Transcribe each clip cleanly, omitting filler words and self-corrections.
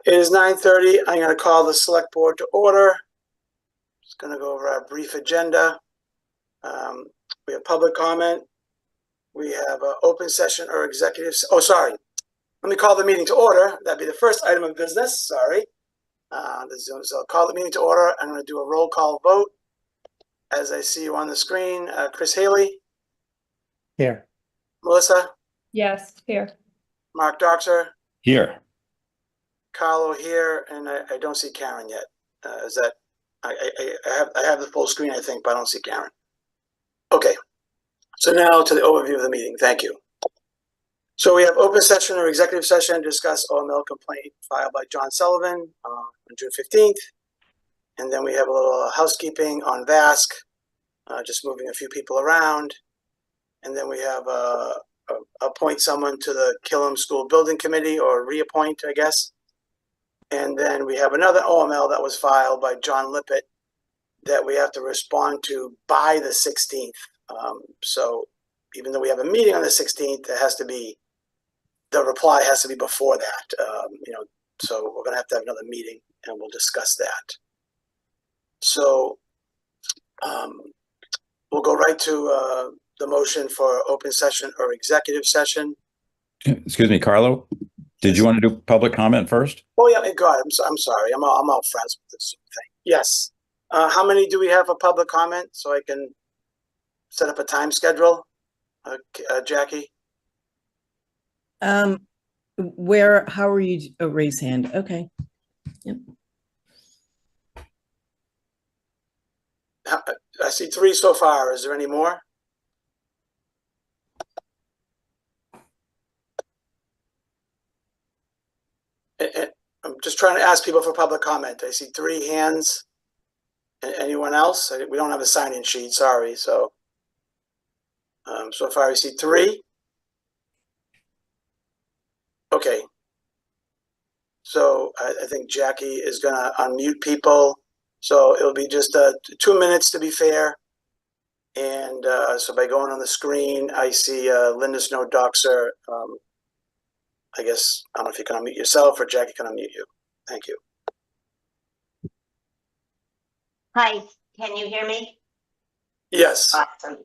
It is 9:30. I'm going to call the select board to order. Just going to go over our brief agenda. We have public comment. We have an open session or executive. Oh, sorry. Let me call the meeting to order. That'd be the first item of business. Sorry. So I'll call the meeting to order. I'm going to do a roll call vote. As I see you on the screen, Chris Haley. Here. Melissa. Yes, here. Mark Doxer. Here. Carlo here, and I don't see Karen yet. Is that I have the full screen, I think, but I don't see Karen. Okay, so now to the overview of the meeting. Thank you. So we have open session or executive session to discuss OML complaint filed by John Sullivan on June 15th. And then we have a little housekeeping on VASC, just moving a few people around. And then we have appoint someone to the Killam School Building Committee, or reappoint, I guess. And then we have another OML that was filed by John Lippett that we have to respond to by the 16th. So even though we have a meeting on the 16th, it has to be, the reply has to be before that. So we're going to have another meeting and we'll discuss that. So we'll go right to the motion for open session or executive session. Excuse me, Carlo. Did you want to do public comment first? Oh yeah, God, I'm sorry. I'm all friends with this thing. Yes. How many do we have for public comment so I can set up a time schedule? Jackie. How are you? Oh, raise hand. Okay. Yep. I see 3 so far. Is there any more? I'm just trying to ask people for public comment. I see 3 hands. Anyone else? We don't have a sign-in sheet. Sorry. So, so far I see 3. Okay. So I think Jackie is going to unmute people. So it'll be just 2 minutes to be fair. And so by going on the screen, I see Linda Snow Doxer. I guess, I don't know if you can unmute yourself or Jackie can unmute you. Thank you. Hi, can you hear me? Yes. Awesome.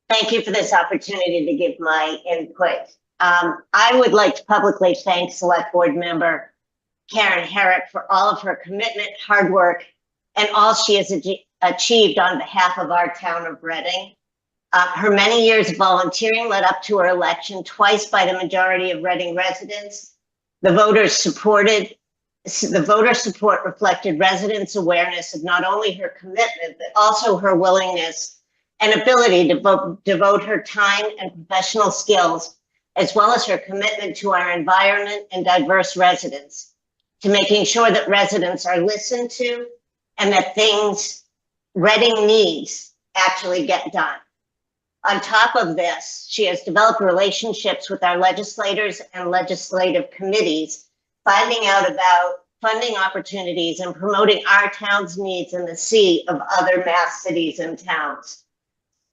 Thank you for this opportunity to give my input. I would like to publicly thank Select Board member Karen Herrick for all of her commitment, hard work, and all she has achieved on behalf of our town of Reading. Her many years of volunteering led up to her election twice by the majority of Reading residents. The voter support reflected residents' awareness of not only her commitment, but also her willingness and ability to devote her time and professional skills, as well as her commitment to our environment and diverse residents, to making sure that residents are listened to and that things Reading needs actually get done. On top of this, she has developed relationships with our legislators and legislative committees, finding out about funding opportunities and promoting our town's needs in the sea of other Mass cities and towns.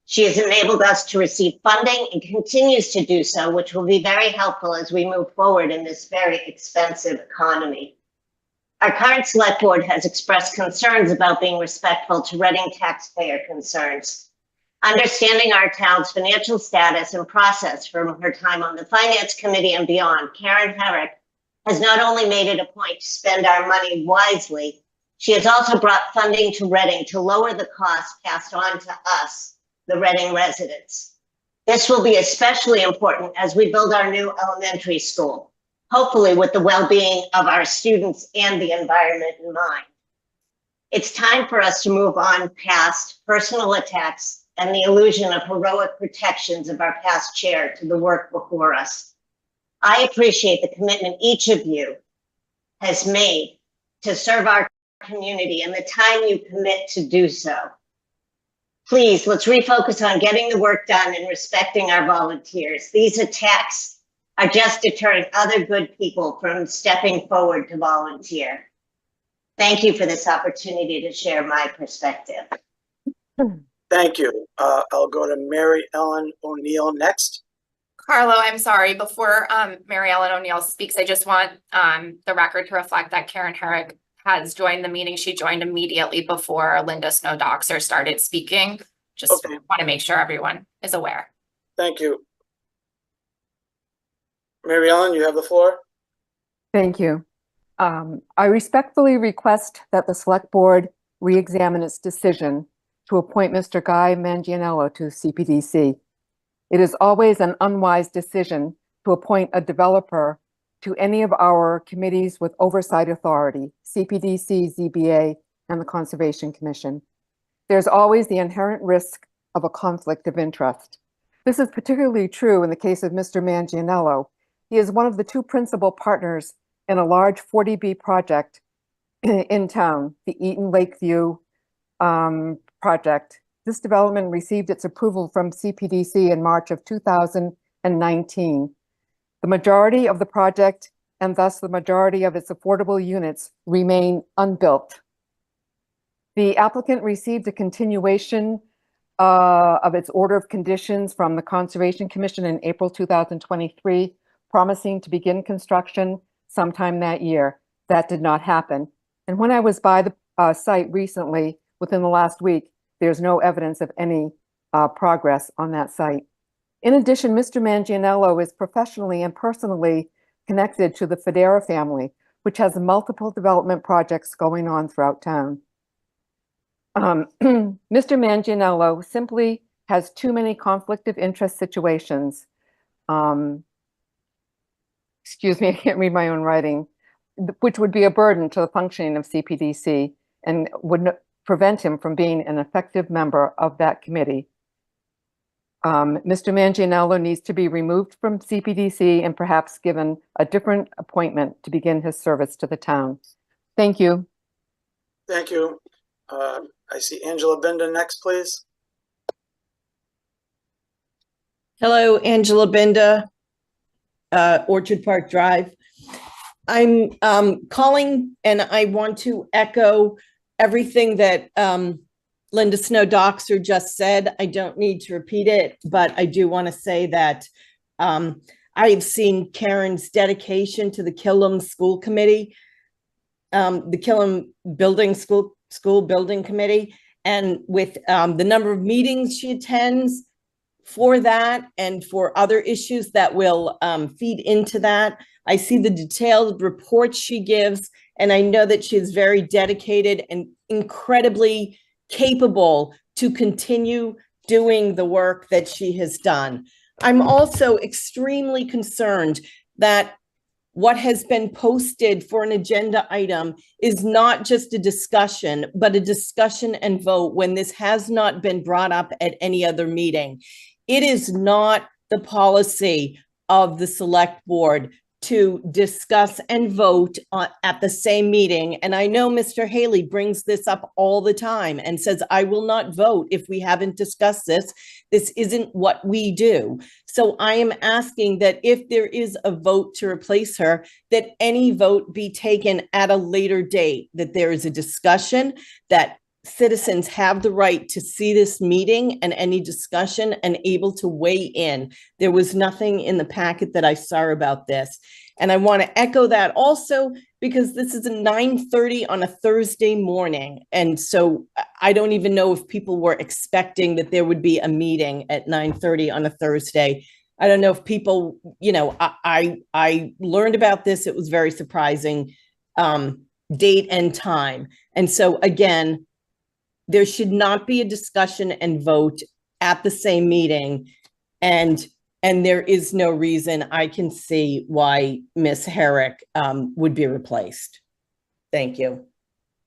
She has enabled us to receive funding and continues to do so, which will be very helpful as we move forward in this very expensive economy. Our current select board has expressed concerns about being respectful to Reading taxpayer concerns. Understanding our town's financial status and process from her time on the Finance Committee and beyond, Karen Herrick has not only made it a point to spend our money wisely, she has also brought funding to Reading to lower the cost passed on to us, the Reading residents. This will be especially important as we build our new elementary school, hopefully with the well-being of our students and the environment in mind. It's time for us to move on past personal attacks and the illusion of heroic protections of our past chair to the work before us. I appreciate the commitment each of you has made to serve our community and the time you commit to do so. Please, let's refocus on getting the work done and respecting our volunteers. These attacks are just deterring other good people from stepping forward to volunteer. Thank you for this opportunity to share my perspective. Thank you. I'll go to Mary Ellen O'Neill next. Carlo, I'm sorry, before Mary Ellen O'Neill speaks, I just want the record to reflect that Karen Herrick has joined the meeting. She joined immediately before Linda Snow Doxer started speaking. Just Okay. want to make sure everyone is aware. Thank you. Mary Ellen, you have the floor. Thank you. I respectfully request that the Select Board re-examine its decision to appoint Mr. Guy Manganiello to CPDC. It is always an unwise decision to appoint a developer to any of our committees with oversight authority, CPDC, ZBA, and the Conservation Commission. There's always the inherent risk of a conflict of interest. This is particularly true in the case of Mr. Manganiello. He is one of the two principal partners in a large 40B project in town, the Eaton Lakeview project. This development received its approval from CPDC in March of 2019. The majority of the project, and thus the majority of its affordable units, remain unbuilt. The applicant received a continuation of its order of conditions from the Conservation Commission in April 2023, promising to begin construction sometime that year. That did not happen. And when I was by the site recently, within the last week, there's no evidence of any progress on that site. In addition, Mr. Manganiello is professionally and personally connected to the Federa family, which has multiple development projects going on throughout town. Mr. Manganiello simply has too many conflict of interest situations. Excuse me, I can't read my own writing, which would be a burden to the functioning of CPDC and would prevent him from being an effective member of that committee. Mr. Manganiello needs to be removed from CPDC and perhaps given a different appointment to begin his service to the town. Thank you. Thank you. I see Angela Binda next, please. Hello, Angela Binda, Orchard Park Drive. I'm calling and I want to echo everything that Linda Snow Doxer just said. I don't need to repeat it, but I do want to say that I've seen Karen's dedication to the Killam School Committee, the Killam Building School Building Committee, and with the number of meetings she attends for that and for other issues that will feed into that. I see the detailed reports she gives, and I know that she is very dedicated and incredibly capable to continue doing the work that she has done. I'm also extremely concerned that what has been posted for an agenda item is not just a discussion, but a discussion and vote when this has not been brought up at any other meeting. It is not the policy of the Select Board to discuss and vote at the same meeting. And I know Mr. Haley brings this up all the time and says, I will not vote if we haven't discussed this. This isn't what we do. So I am asking that if there is a vote to replace her, that any vote be taken at a later date, that there is a discussion, that citizens have the right to see this meeting and any discussion and able to weigh in. There was nothing in the packet that I saw about this. And I want to echo that also because this is a 9:30 on a Thursday morning. And so I don't even know if people were expecting that there would be a meeting at 9:30 on a Thursday. I don't know if people, you know, I learned about this. It was very surprising date and time. And so again, there should not be a discussion and vote at the same meeting. And there is no reason I can see why Ms. Herrick would be replaced. Thank you.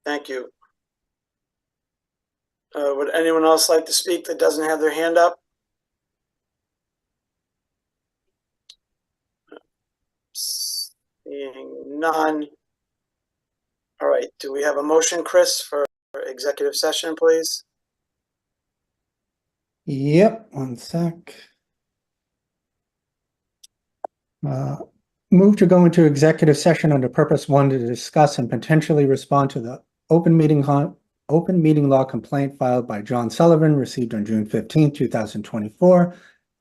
Thank you. Would anyone else like to speak that doesn't have their hand up? Seeing none. All right, do we have a motion, Chris, for executive session, please? Yep, one sec. Move to go into executive session under purpose 1 to discuss and potentially respond to the open meeting law complaint filed by John Sullivan, received on June 15, 2024,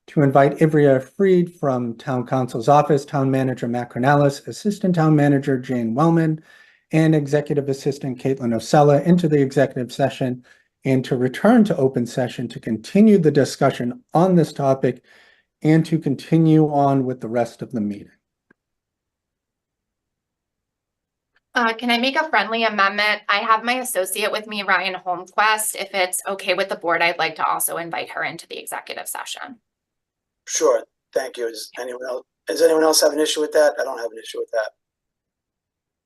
to invite Ivrea Freed from Town Council's office, Town Manager Matt Cornelis, Assistant Town Manager Jane Wellman, and Executive Assistant Caitlin Osella into the executive session, and to return to open session to continue the discussion on this topic and to continue on with the rest of the meeting. Can I make a friendly amendment? I have my associate with me, Ryan Holmquist. If it's okay with the board, I'd like to also invite her into the executive session. Sure, thank you. Does anyone else have an issue with that? I don't have an issue with that.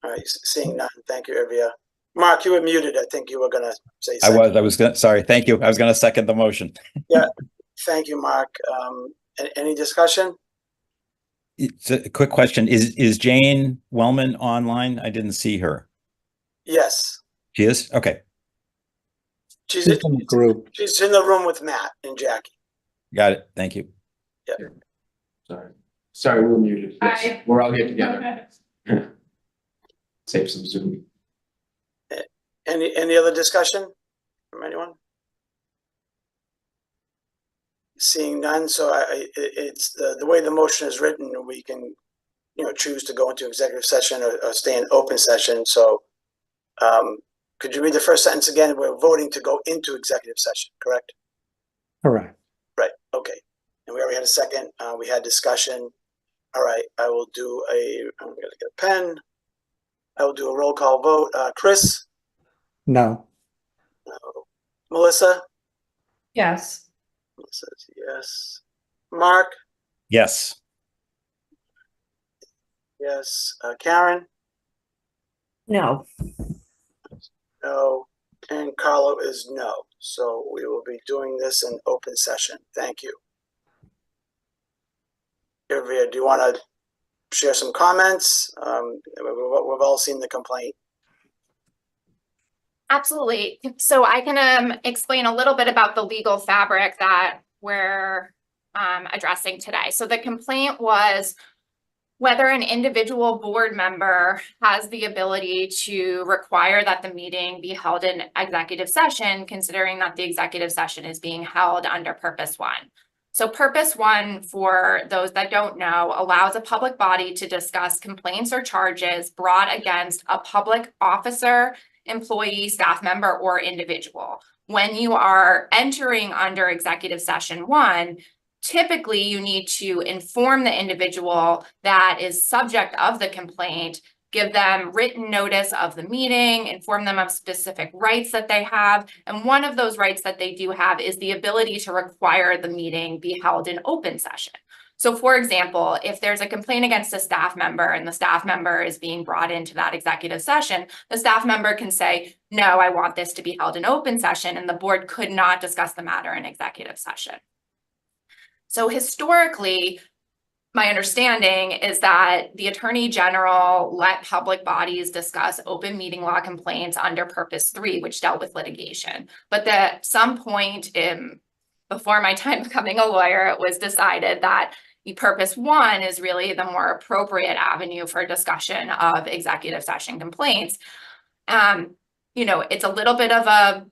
All right, seeing none, thank you, Ivrea. Mark, you were muted. I think you were gonna say something. I was gonna, sorry, thank you. I was gonna second the motion. Thank you, Mark. Any discussion? It's a quick question. Is Jane Wellman online? I didn't see her. Yes. She is? Okay, She's She's in the group. She's in the room with Matt and Jackie. got it. Thank you. Sorry, we're muted. Yes, Hi. we're all here together. Save some Zoom. Any other discussion from anyone? Seeing none, so it's the way the motion is written, we can, choose to go into executive session or stay in open session. So could you read the first sentence again? We're voting to go into executive session, correct? Correct. Right, okay. And we already had a second. We had discussion. All right, I will do I'm gonna get a pen. I will do a roll call vote. Chris? No. No. Melissa? Yes. Melissa says yes. Mark? Yes. Yes. Karen? No. No. And Carlo is no. So we will be doing this in open session. Thank you. Ivrea, do you want to share some comments? We've all seen the complaint. Absolutely. So I can explain a little bit about the legal fabric that we're addressing today. So the complaint was whether an individual board member has the ability to require that the meeting be held in executive session, considering that the executive session is being held under Purpose 1. So Purpose 1, for those that don't know, allows a public body to discuss complaints or charges brought against a public officer, employee, staff member, or individual. When you are entering under executive session 1, typically you need to inform the individual that is subject of the complaint, give them written notice of the meeting, inform them of specific rights that they have. And one of those rights that they do have is the ability to require the meeting be held in open session. So for example, if there's a complaint against a staff member and the staff member is being brought into that executive session, the staff member can say, no, I want this to be held in open session, and the board could not discuss the matter in executive session. So historically, my understanding is that the Attorney General let public bodies discuss open meeting law complaints under Purpose 3, which dealt with litigation. But at some point before my time becoming a lawyer, it was decided that the Purpose 1 is really the more appropriate avenue for discussion of executive session complaints. It's a little bit of a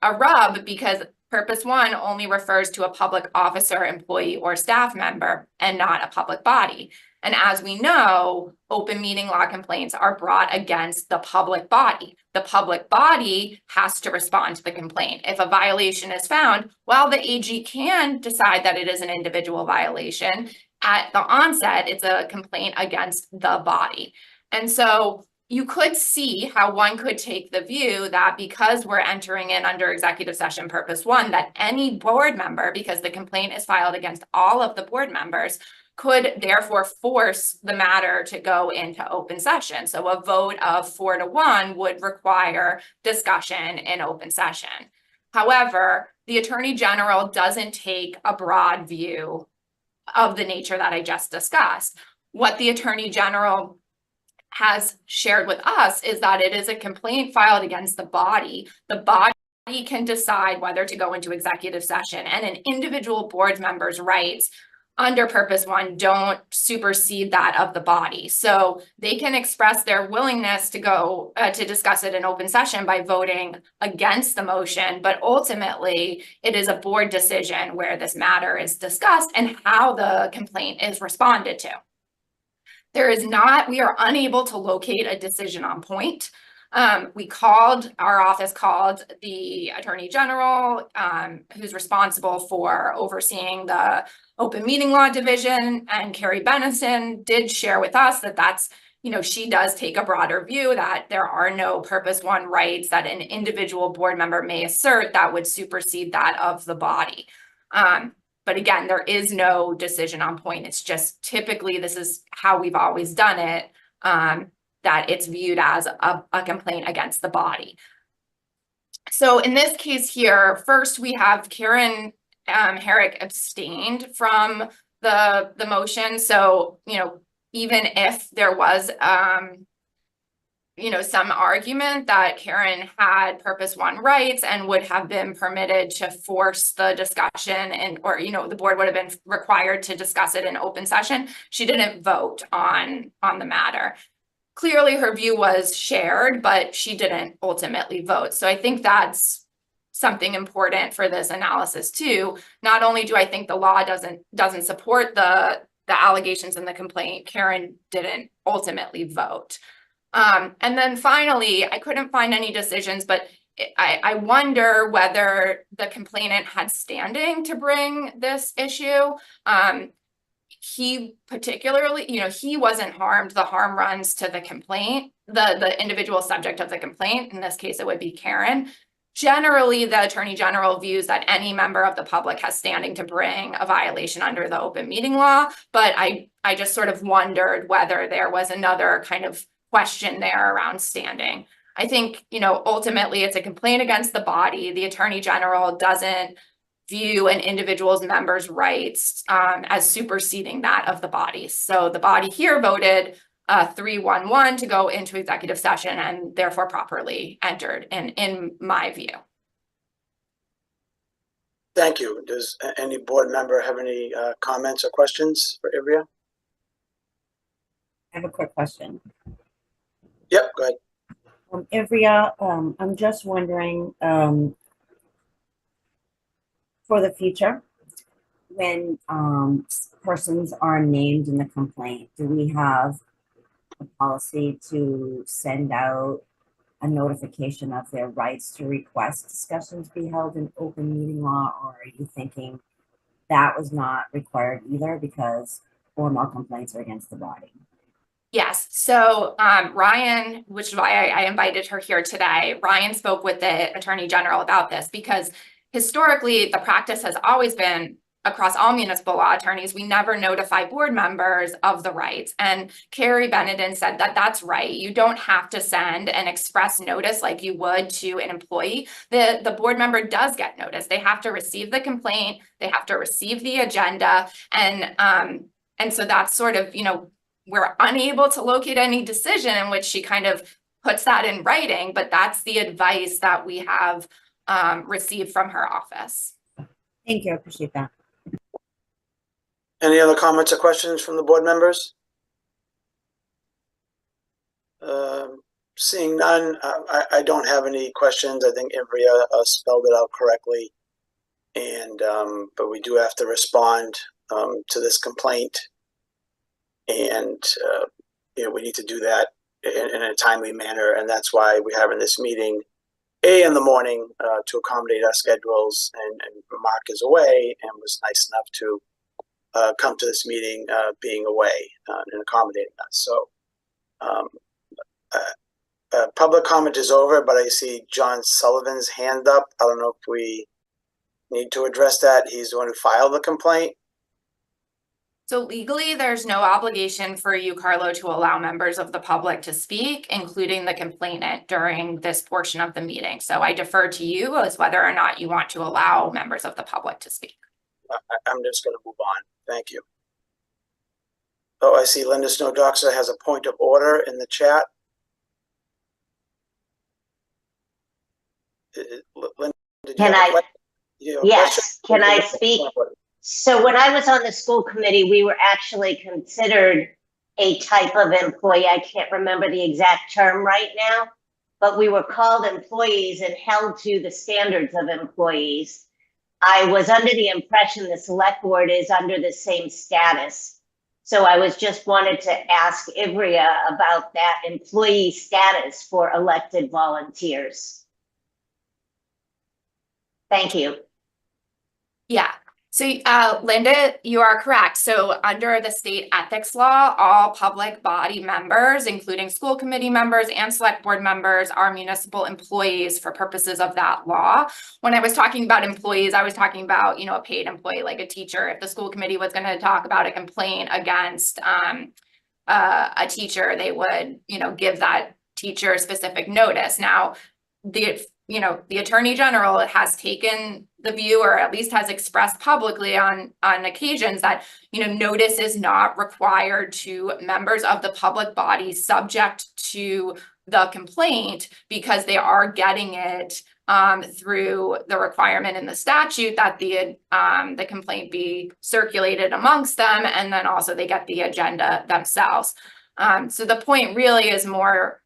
rub because Purpose 1 only refers to a public officer, employee, or staff member and not a public body. And as we know, open meeting law complaints are brought against the public body. The public body has to respond to the complaint. If a violation is found, well, the AG can decide that it is an individual violation. At the onset, it's a complaint against the body. And so you could see how one could take the view that because we're entering in under executive session Purpose 1, that any board member, because the complaint is filed against all of the board members, could therefore force the matter to go into open session. So a vote of 4-1 would require discussion in open session. However, the Attorney General doesn't take a broad view of the nature that I just discussed. What the Attorney General has shared with us is that it is a complaint filed against the body. The body can decide whether to go into executive session, and an individual board member's rights under purpose one don't supersede that of the body. So they can express their willingness to go to discuss it in open session by voting against the motion, but ultimately it is a board decision where this matter is discussed and how the complaint is responded to. We are unable to locate a decision on point. Our office called the Attorney General, who's responsible for overseeing the Open Meeting Law Division, and Carrie Benison did share with us that she does take a broader view that there are no purpose one rights that an individual board member may assert that would supersede that of the body. But again, there is no decision on point. It's just typically this is how we've always done it, that it's viewed as a complaint against the body. So in this case here, first we have Karen Herrick abstained from the motion. So, even if there was, some argument that Karen had purpose one rights and would have been permitted to force the discussion or the board would have been required to discuss it in open session, she didn't vote on the matter. Clearly her view was shared, but she didn't ultimately vote. So I think that's something important for this analysis too. Not only do I think the law doesn't support the allegations in the complaint, Karen didn't ultimately vote. And then finally, I couldn't find any decisions, but I wonder whether the complainant had standing to bring this issue. He particularly, he wasn't harmed. The harm runs to the complaint, the individual subject of the complaint. In this case, it would be Karen. Generally, the Attorney General views that any member of the public has standing to bring a violation under the open meeting law. But I just sort of wondered whether there was another kind of question there around standing. I think, ultimately it's a complaint against the body. The Attorney General doesn't view an individual's member's rights as superseding that of the body. So the body here voted 3-1-1 to go into executive session and therefore properly entered in my view. Thank you. Does any board member have any comments or questions for Ivrea? I have a quick question. Yep, go ahead. Ivrea, I'm just wondering, for the future, when persons are named in the complaint, do we have a policy to send out a notification of their rights to request discussions be held in open meeting law, or are you thinking that was not required either because formal complaints are against the body? Yes. So Ryan, which is why I invited her here today, Ryan spoke with the Attorney General about this because historically the practice has always been across all municipal law attorneys, we never notify board members of the rights. And Carrie Benedin said that that's right. You don't have to send an express notice like you would to an employee. The board member does get notice. They have to receive the complaint. They have to receive the agenda. And so that's sort of, we're unable to locate any decision in which she kind of puts that in writing, but that's the advice that we have received from her office. Thank you. I appreciate that. Any other comments or questions from the board members? Seeing none, I don't have any questions. I think Ivrea spelled it out correctly. And but we do have to respond to this complaint. And we need to do that in a timely manner. And that's why we're having this meeting in the morning to accommodate our schedules. And Mark is away and was nice enough to come to this meeting being away and accommodating us. So public comment is over, but I see John Sullivan's hand up. I don't know if we need to address that. He's the one who filed the complaint. So legally, there's no obligation for you, Carlo, to allow members of the public to speak, including the complainant, during this portion of the meeting. So I defer to you as whether or not you want to allow members of the public to speak. I'm just going to move on. Thank you. Oh, I see Linda Snowdoxer has a point of order in the chat. Linda, Can I? Yes, can I speak? So when I was on the school committee, we were actually considered a type of employee. I can't remember the exact term right now, but we were called employees and held to the standards of employees. I was under the impression the select board is under the same status. So I was just wanted to ask Ivrea about that employee status for elected volunteers. Thank you. Yeah. So, Linda, you are correct. So under the state ethics law, all public body members, including school committee members and select board members, are municipal employees for purposes of that law. When I was talking about employees, I was talking about, a paid employee, like a teacher. If the school committee was going to talk about a complaint against a teacher, they would, give that teacher specific notice. Now, the Attorney General has taken the view, or at least has expressed publicly on occasions, that, notice is not required to members of the public body subject to the complaint, because they are getting it through the requirement in the statute that the complaint be circulated amongst them, and then also they get the agenda themselves. So the point really is more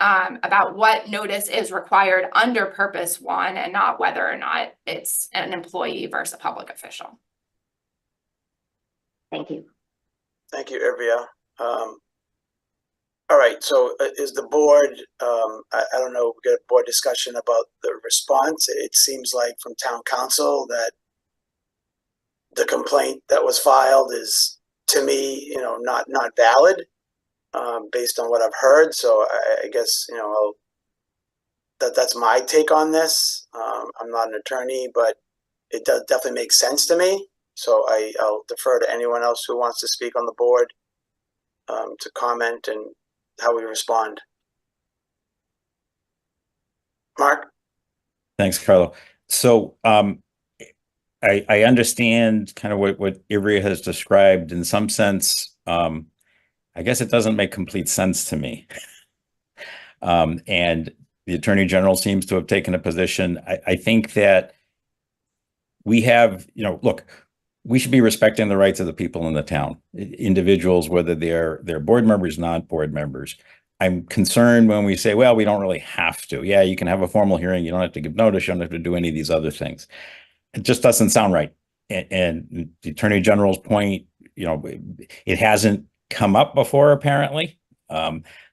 about what notice is required under Purpose 1, and not whether or not it's an employee versus a public official. Thank you. Thank you, Ivrea. All right, so is the board, I don't know, we got a board discussion about the response. It seems like from town council that the complaint that was filed is, to me, not valid. Based on what I've heard, so I guess that's my take on this. I'm not an attorney, but it does definitely make sense to me. So I'll defer to anyone else who wants to speak on the board to comment and how we respond. Mark? Thanks, Carlo. So I understand kind of what Ivrea has described. In some sense, I guess it doesn't make complete sense to me. And the Attorney General seems to have taken a position. I think that we have, look, we should be respecting the rights of the people in the town, individuals, whether they're board members, not board members. I'm concerned when we say, well, we don't really have to. Yeah, you can have a formal hearing. You don't have to give notice. You don't have to do any of these other things. It just doesn't sound right. And the Attorney General's point, it hasn't come up before, apparently.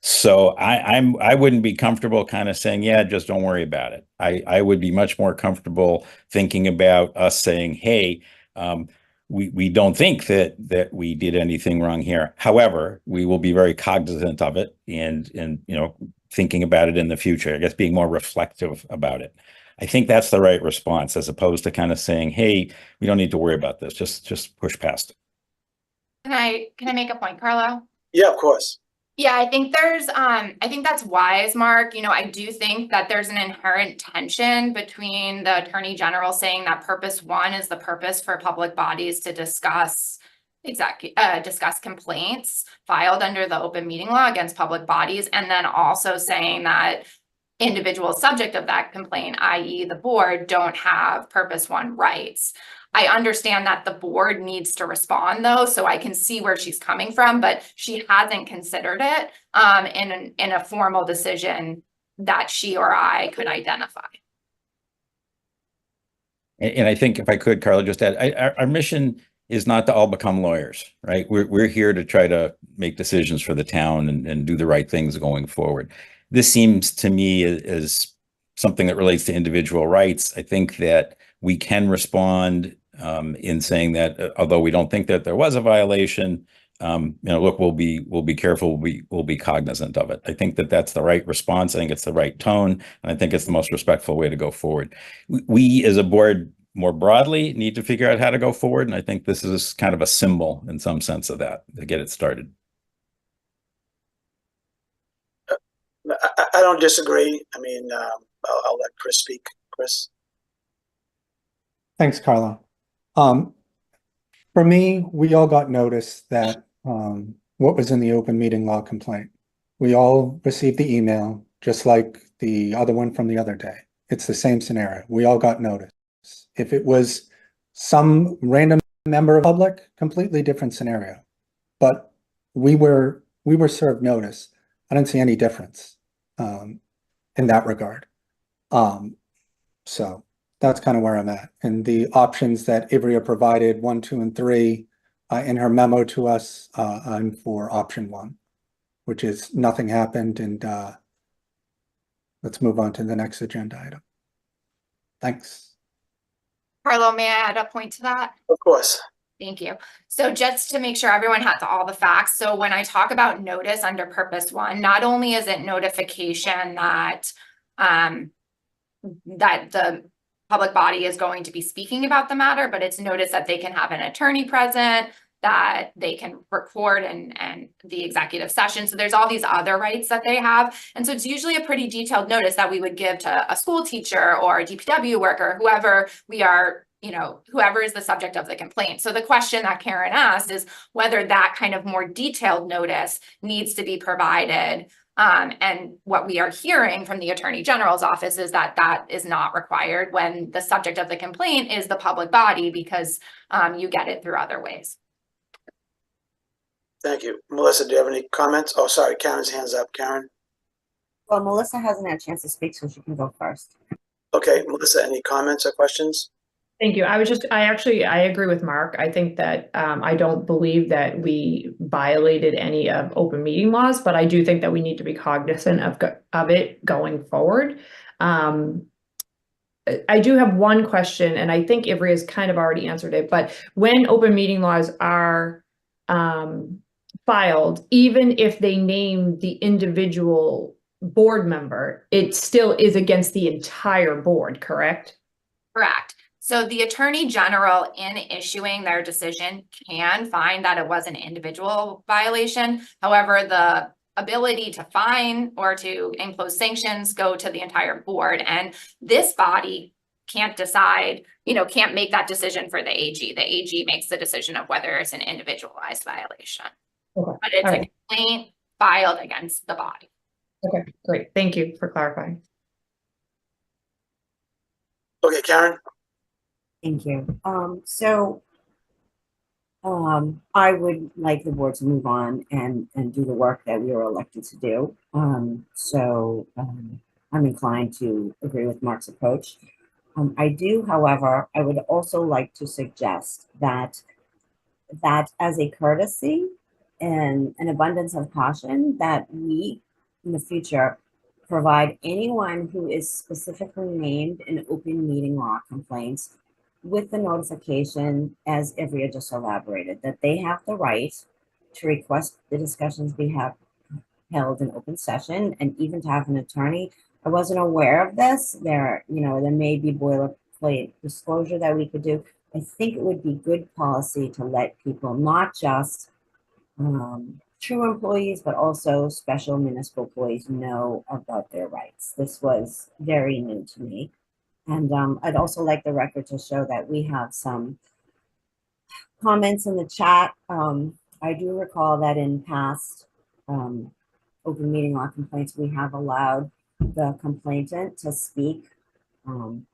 So I wouldn't be comfortable kind of saying, yeah, just don't worry about it. I would be much more comfortable thinking about us saying, hey, we don't think that we did anything wrong here. However, we will be very cognizant of it and thinking about it in the future. I guess being more reflective about it. I think that's the right response, as opposed to kind of saying, hey, we don't need to worry about this. Just push past it. Can I make a point, Carlo? Yeah, of course. Yeah, I think I think that's wise, Mark. I do think that there's an inherent tension between the Attorney General saying that Purpose 1 is the purpose for public bodies to discuss complaints filed under the open meeting law against public bodies, and then also saying that individuals subject of that complaint, i.e. the board, don't have Purpose 1 rights. I understand that the board needs to respond, though, so I can see where she's coming from, but she hasn't considered it in a formal decision that she or I could identify. And I think, if I could, Carla, just add, our mission is not to all become lawyers, right? We're here to try to make decisions for the town and do the right things going forward. This seems to me as something that relates to individual rights. I think that we can respond in saying that, although we don't think that there was a violation, look, we'll be careful, we'll be cognizant of it. I think that that's the right response. I think it's the right tone, and I think it's the most respectful way to go forward. We as a board, more broadly, need to figure out how to go forward, and I think this is kind of a symbol in some sense of that, to get it started. I don't disagree. I mean, I'll let Chris speak. Chris? Thanks, Carla. For me, we all got notice that what was in the open meeting law complaint. We all received the email, just like the other one from the other day. It's the same scenario. We all got notice. If it was some random member of public, completely different scenario. But we were served notice. I don't see any difference in that regard. So that's kind of where I'm at. And the options that Ivrea provided, 1, 2, and 3, in her memo to us, I'm for option 1, which is nothing happened. And let's move on to the next agenda item. Thanks. Carlo, may I add a point to that? Of course. Thank you. So just to make sure everyone has all the facts. So when I talk about notice under purpose 1, not only is it notification that that the public body is going to be speaking about the matter, but it's notice that they can have an attorney present, that they can record and the executive session. So there's all these other rights that they have. And so it's usually a pretty detailed notice that we would give to a school teacher or a DPW worker, whoever we are, you know, whoever is the subject of the complaint. So the question that Karen asked is whether that kind of more detailed notice needs to be provided. And what we are hearing from the Attorney General's office is that that is not required when the subject of the complaint is the public body, because you get it through other ways. Thank you. Melissa, do you have any comments? Oh, sorry, Karen's hand's up. Karen? Well, Melissa hasn't had a chance to speak, so she can go first. Okay, Melissa, any comments or questions? Thank you. I agree with Mark. I think that I don't believe that we violated any of open meeting laws, but I do think that we need to be cognizant of it going forward. I do have one question, and I think Ivrea has kind of already answered it, but when open meeting laws are filed, even if they name the individual board member, it still is against the entire board, correct? Correct. So the Attorney General, in issuing their decision, can find that it was an individual violation. However, the ability to fine or to impose sanctions go to the entire board. And this body can't decide, you know, can't make that decision for the AG. The AG makes the decision of whether it's an individualized violation. Okay. But it's a complaint filed against the body. Okay, great. Thank you for clarifying. Okay, Karen? Thank you. I would like the board to move on and do the work that we were elected to do. I'm inclined to agree with Mark's approach. I do, however, I would also like to suggest that as a courtesy and an abundance of caution, that we in the future provide anyone who is specifically named in open meeting law complaints with the notification, as Ivrea just elaborated, that they have the right to request the discussions be held in open session, and even to have an attorney. I wasn't aware of this. There may be boilerplate disclosure that we could do. I think it would be good policy to let people, not just true employees, but also special municipal employees, know about their rights. This was very new to me. And I'd also like the record to show that we have some comments in the chat. I do recall that in past open meeting law complaints, we have allowed the complainant to speak in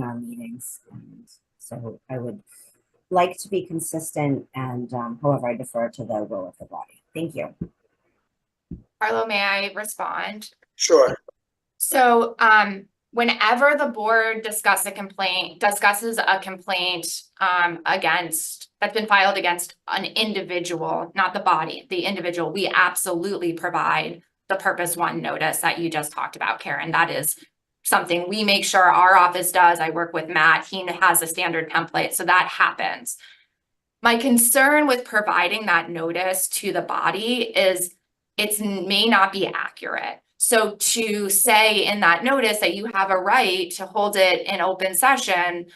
our meetings. And so I would like to be consistent, and however, I defer to the will of the body. Thank you. Carlo, may I respond? Sure. So whenever the board discusses a complaint against that's been filed against an individual, not the body, the individual, we absolutely provide the purpose 1 notice that you just talked about, Karen. That is something we make sure our office does. I work with Matt. He has a standard template, so that happens. My concern with providing that notice to the body is it may not be accurate. So to say in that notice that you have a right to hold it in open session,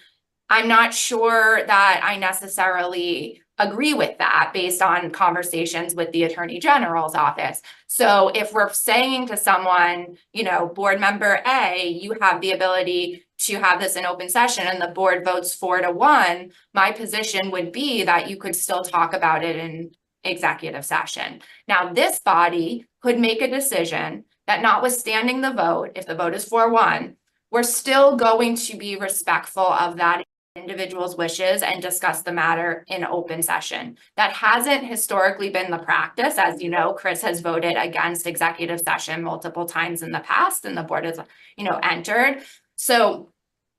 I'm not sure that I necessarily agree with that based on conversations with the Attorney General's office. So if we're saying to someone, you know, board member A, you have the ability to have this in open session, and the board votes 4-1, my position would be that you could still talk about it in executive session. Now, this body could make a decision that, notwithstanding the vote, if the vote is 4-1, we're still going to be respectful of that individuals' wishes and discuss the matter in open session. That hasn't historically been the practice. As you know, Chris has voted against executive session multiple times in the past, and the board has, entered. So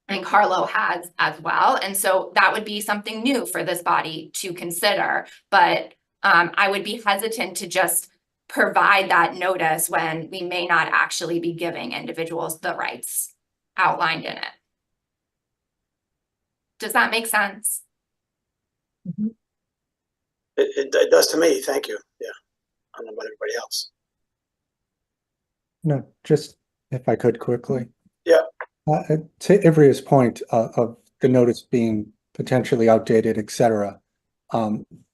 I think Carlo has as well. And so that would be something new for this body to consider. But I would be hesitant to just provide that notice when we may not actually be giving individuals the rights outlined in it. Does that make sense? It does to me. Thank you. Yeah. I don't know about everybody else. No, just if I could quickly. Yeah. To Ivrea's point of the notice being potentially outdated, et cetera,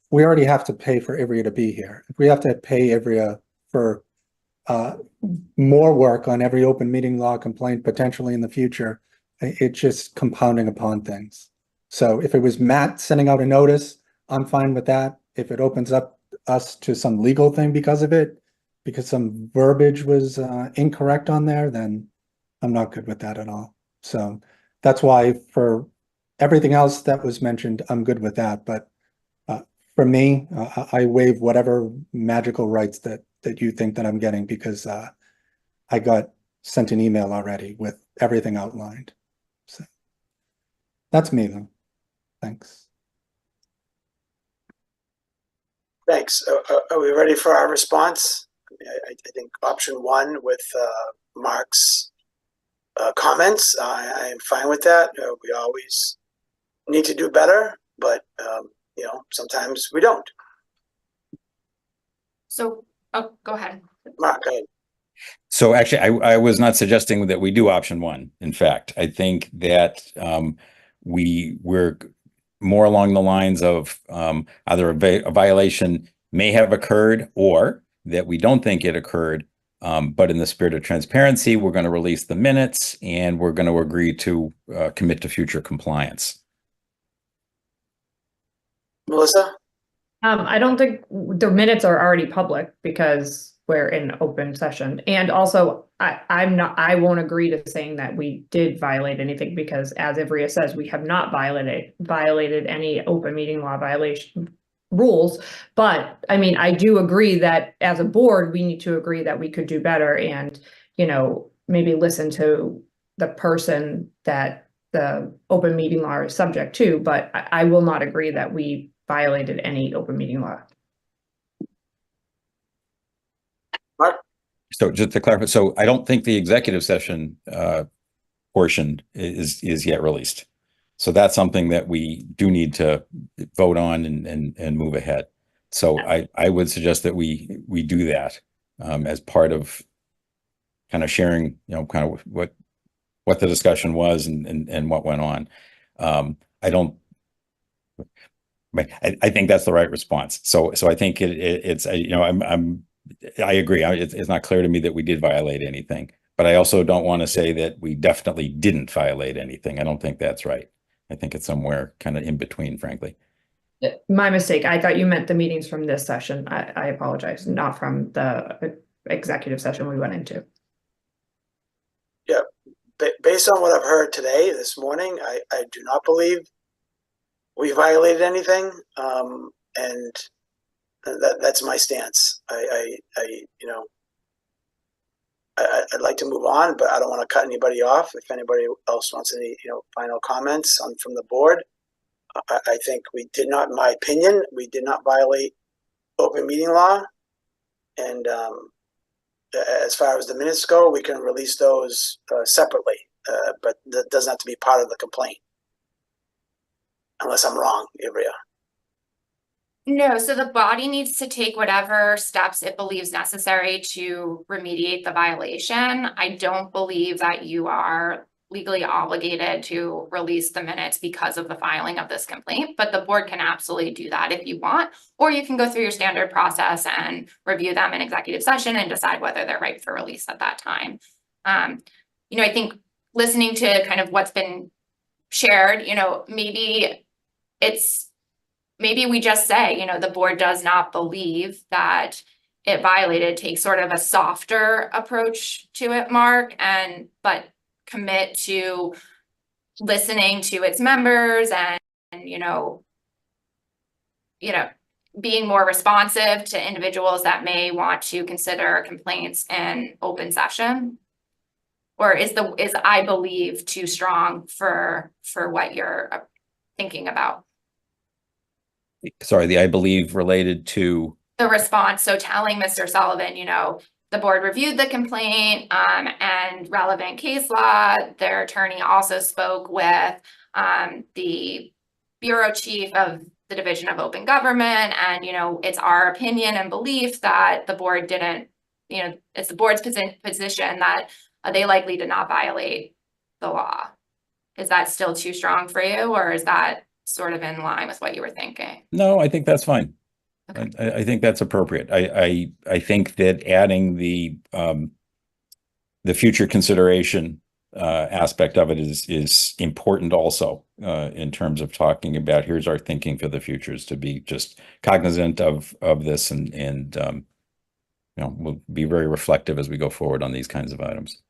we already have to pay for Ivrea to be here. If we have to pay Ivrea for more work on every open meeting law complaint potentially in the future, it's just compounding upon things. So if it was Matt sending out a notice, I'm fine with that. If it opens up us to some legal thing because of it, because some verbiage was incorrect on there, then I'm not good with that at all. So that's why for everything else that was mentioned, I'm good with that. But for me, I waive whatever magical rights that you think that I'm getting, because I got sent an email already with everything outlined. So that's me though. Thanks. Thanks. Are we ready for our response? I think option one with Mark's comments, I am fine with that. We always need to do better, but sometimes we don't. So, go ahead. Mark, go ahead. So actually, I was not suggesting that we do option one. In fact, I think that we're more along the lines of either a violation may have occurred or that we don't think it occurred. But in the spirit of transparency, we're going to release the minutes and we're going to agree to commit to future compliance. Melissa? I don't think the minutes are already public because we're in open session. And also, I won't agree to saying that we did violate anything, because as Ivrea says, we have not violated any open meeting law violation rules. But I mean, I do agree that as a board, we need to agree that we could do better and, maybe listen to the person that the open meeting law is subject to. But I will not agree that we violated any open meeting law. Mark? So just to clarify, so I don't think the executive session portion is yet released. So that's something that we do need to vote on and move ahead. So I would suggest that we do that as part of kind of sharing, kind of what the discussion was and what went on. I think that's the right response. So I think it's I agree. It's not clear to me that we did violate anything, but I also don't want to say that we definitely didn't violate anything. I don't think that's right. I think it's somewhere kind of in between, frankly. My mistake. I thought you meant the meetings from this session. I apologize, not from the executive session we went into. Yeah, based on what I've heard today, this morning, I do not believe we violated anything, and that's my stance. I'd like to move on, but I don't want to cut anybody off. If anybody else wants any, final comments from the board, I think we did not, in my opinion, we did not violate open meeting law. And as far as the minutes go, we can release those separately, but that doesn't have to be part of the complaint. Unless I'm wrong, Ivrea. No, so the body needs to take whatever steps it believes necessary to remediate the violation. I don't believe that you are legally obligated to release the minutes because of the filing of this complaint, but the board can absolutely do that if you want, or you can go through your standard process and review them in executive session and decide whether they're ripe for release at that time. I think listening to kind of what's been shared, maybe we just say, the board does not believe that it violated, take sort of a softer approach to it, Mark, but commit to listening to its members and being more responsive to individuals that may want to consider complaints in open session? Or is I believe too strong for what you're thinking about? Sorry, the I believe related to, The response, so telling Mr. Sullivan, the board reviewed the complaint, and relevant case law. Their attorney also spoke with, the bureau chief of the Division of Open Government, and, it's our opinion and belief that the board didn't, it's the board's position that they likely did not violate the law. Is that still too strong for you, or is that sort of in line with what you were thinking? no, I think that's fine. Okay. I think that's appropriate. I think that adding the future consideration aspect of it is important also in terms of talking about here's our thinking for the future, is to be just cognizant of this and we'll be very reflective as we go forward on these kinds of items.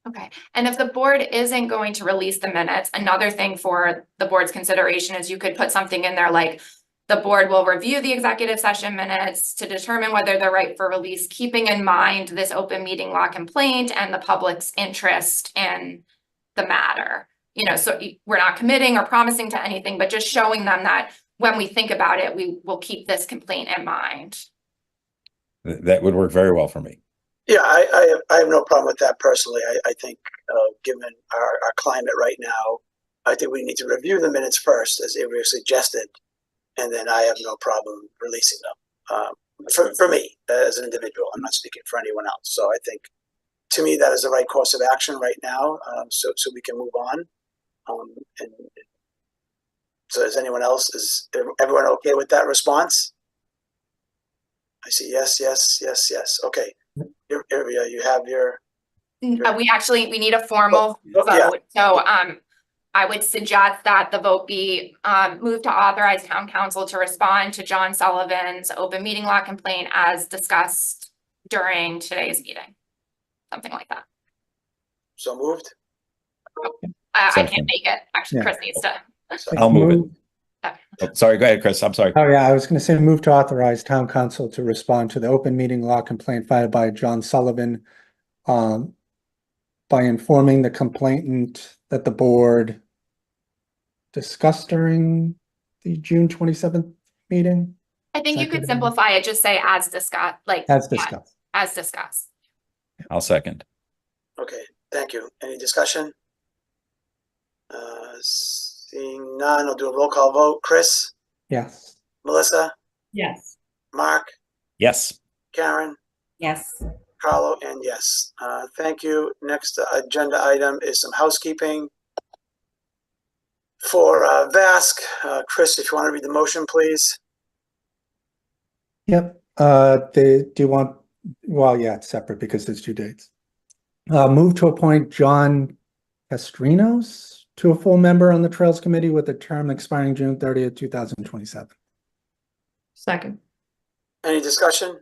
Okay, and if the board isn't going to release the minutes, another thing for the board's consideration is you could put something in there like, the board will review the executive session minutes to determine whether they're right for release, keeping in mind this open meeting law complaint and the public's interest in the matter. So we're not committing or promising to anything, but just showing them that when we think about it, we will keep this complaint in mind. That would work very well for me. Yeah, I have no problem with that personally. I think given our climate right now, I think we need to review the minutes first, as Avery suggested, and then I have no problem releasing them. For me, as an individual, I'm not speaking for anyone else. So I think, to me, that is the right course of action right now, so we can move on. And so is everyone okay with that response? I see yes, yes, yes, yes. Okay. Here you have your. We need a formal vote. Yeah. So I would suggest that the vote be moved to authorize town council to respond to John Sullivan's open meeting law complaint as discussed during today's meeting. Something like that. So moved. I Second. can't make it. Actually, Yeah. Chris needs to. I'll move it. Oh, sorry, go ahead, Chris. I'm sorry. Oh, yeah, I was going to say move to authorize town council to respond to the open meeting law complaint filed by John Sullivan by informing the complainant that the board discussed during the June 27th meeting, I think you could Second. simplify it, just say as discussed, like. as yeah, discussed. as discussed. I'll second. Okay, thank you. Any discussion? Seeing none, I'll do a roll call vote. Chris, Yes. Melissa, Yes. Mark, Yes. Karen, Yes, Carlo, and yes. Thank you. Next agenda item is some housekeeping. For VASC, Chris, if you want to read the motion, please. Yep. Do you want, well, yeah, it's separate because there's two dates. Move to appoint John Castrinos to a full member on the Trails Committee with a term expiring June 30th, 2027. Second. Any discussion?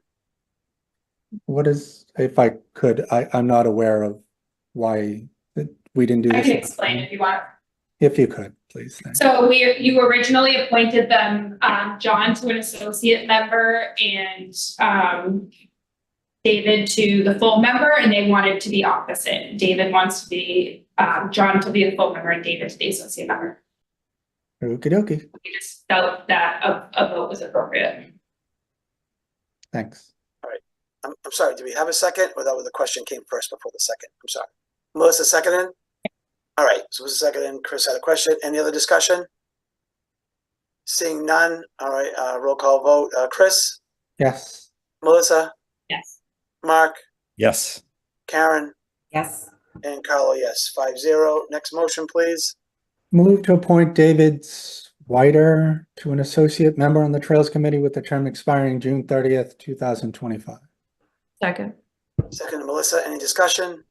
What is, if I could, I'm not aware of why we didn't do I this. can explain if you want. If you could, please. Thank you. So you originally appointed them, John to an associate member and David to the full member, and they wanted to be opposite. David wants to be, John to be a full member and David to be associate member. Okie dokie. We just felt that a vote was appropriate. Thanks. I'm sorry, do we have a second, or that was the question came first before the second? I'm sorry. Melissa seconded? All right, so Melissa seconded, Chris had a question. Any other discussion? Seeing none, all right, roll call vote. Chris, Yes. Melissa, Yes. Mark, Yes. Karen, yes, and Carlo, yes, 5-0. Next motion, please. Move to appoint David Whiter to an associate member on the Trails Committee with the term expiring June 30th, 2025. Second. Second, Melissa, any discussion?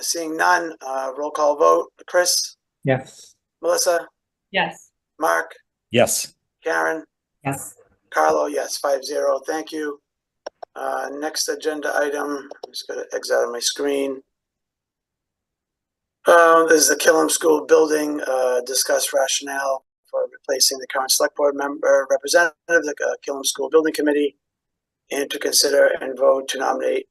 Seeing none, roll call vote. Chris, Yes. Melissa, Yes. Mark, Yes. Karen, yes, Carlo, yes, 5-0. Thank you. Next agenda item, I'm just gonna exit out of my screen. This is the Killam School building, discuss rationale for replacing the current select board member representative of the Killam School Building Committee, and to consider and vote to nominate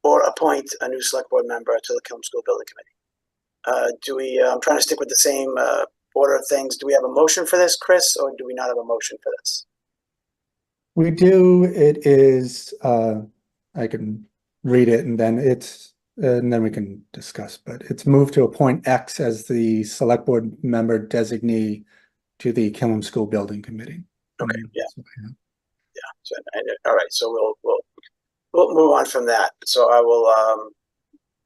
or appoint a new select board member to the Killam School Building Committee. I'm trying to stick with the same order of things. Do we have a motion for this, Chris, or do we not have a motion for this? We do. It is, I can read it and then we can discuss, but it's moved to appoint X as the select board member designee to the Killam School Building Committee. Okay, yeah. So, all right, so we'll move on from that. So I will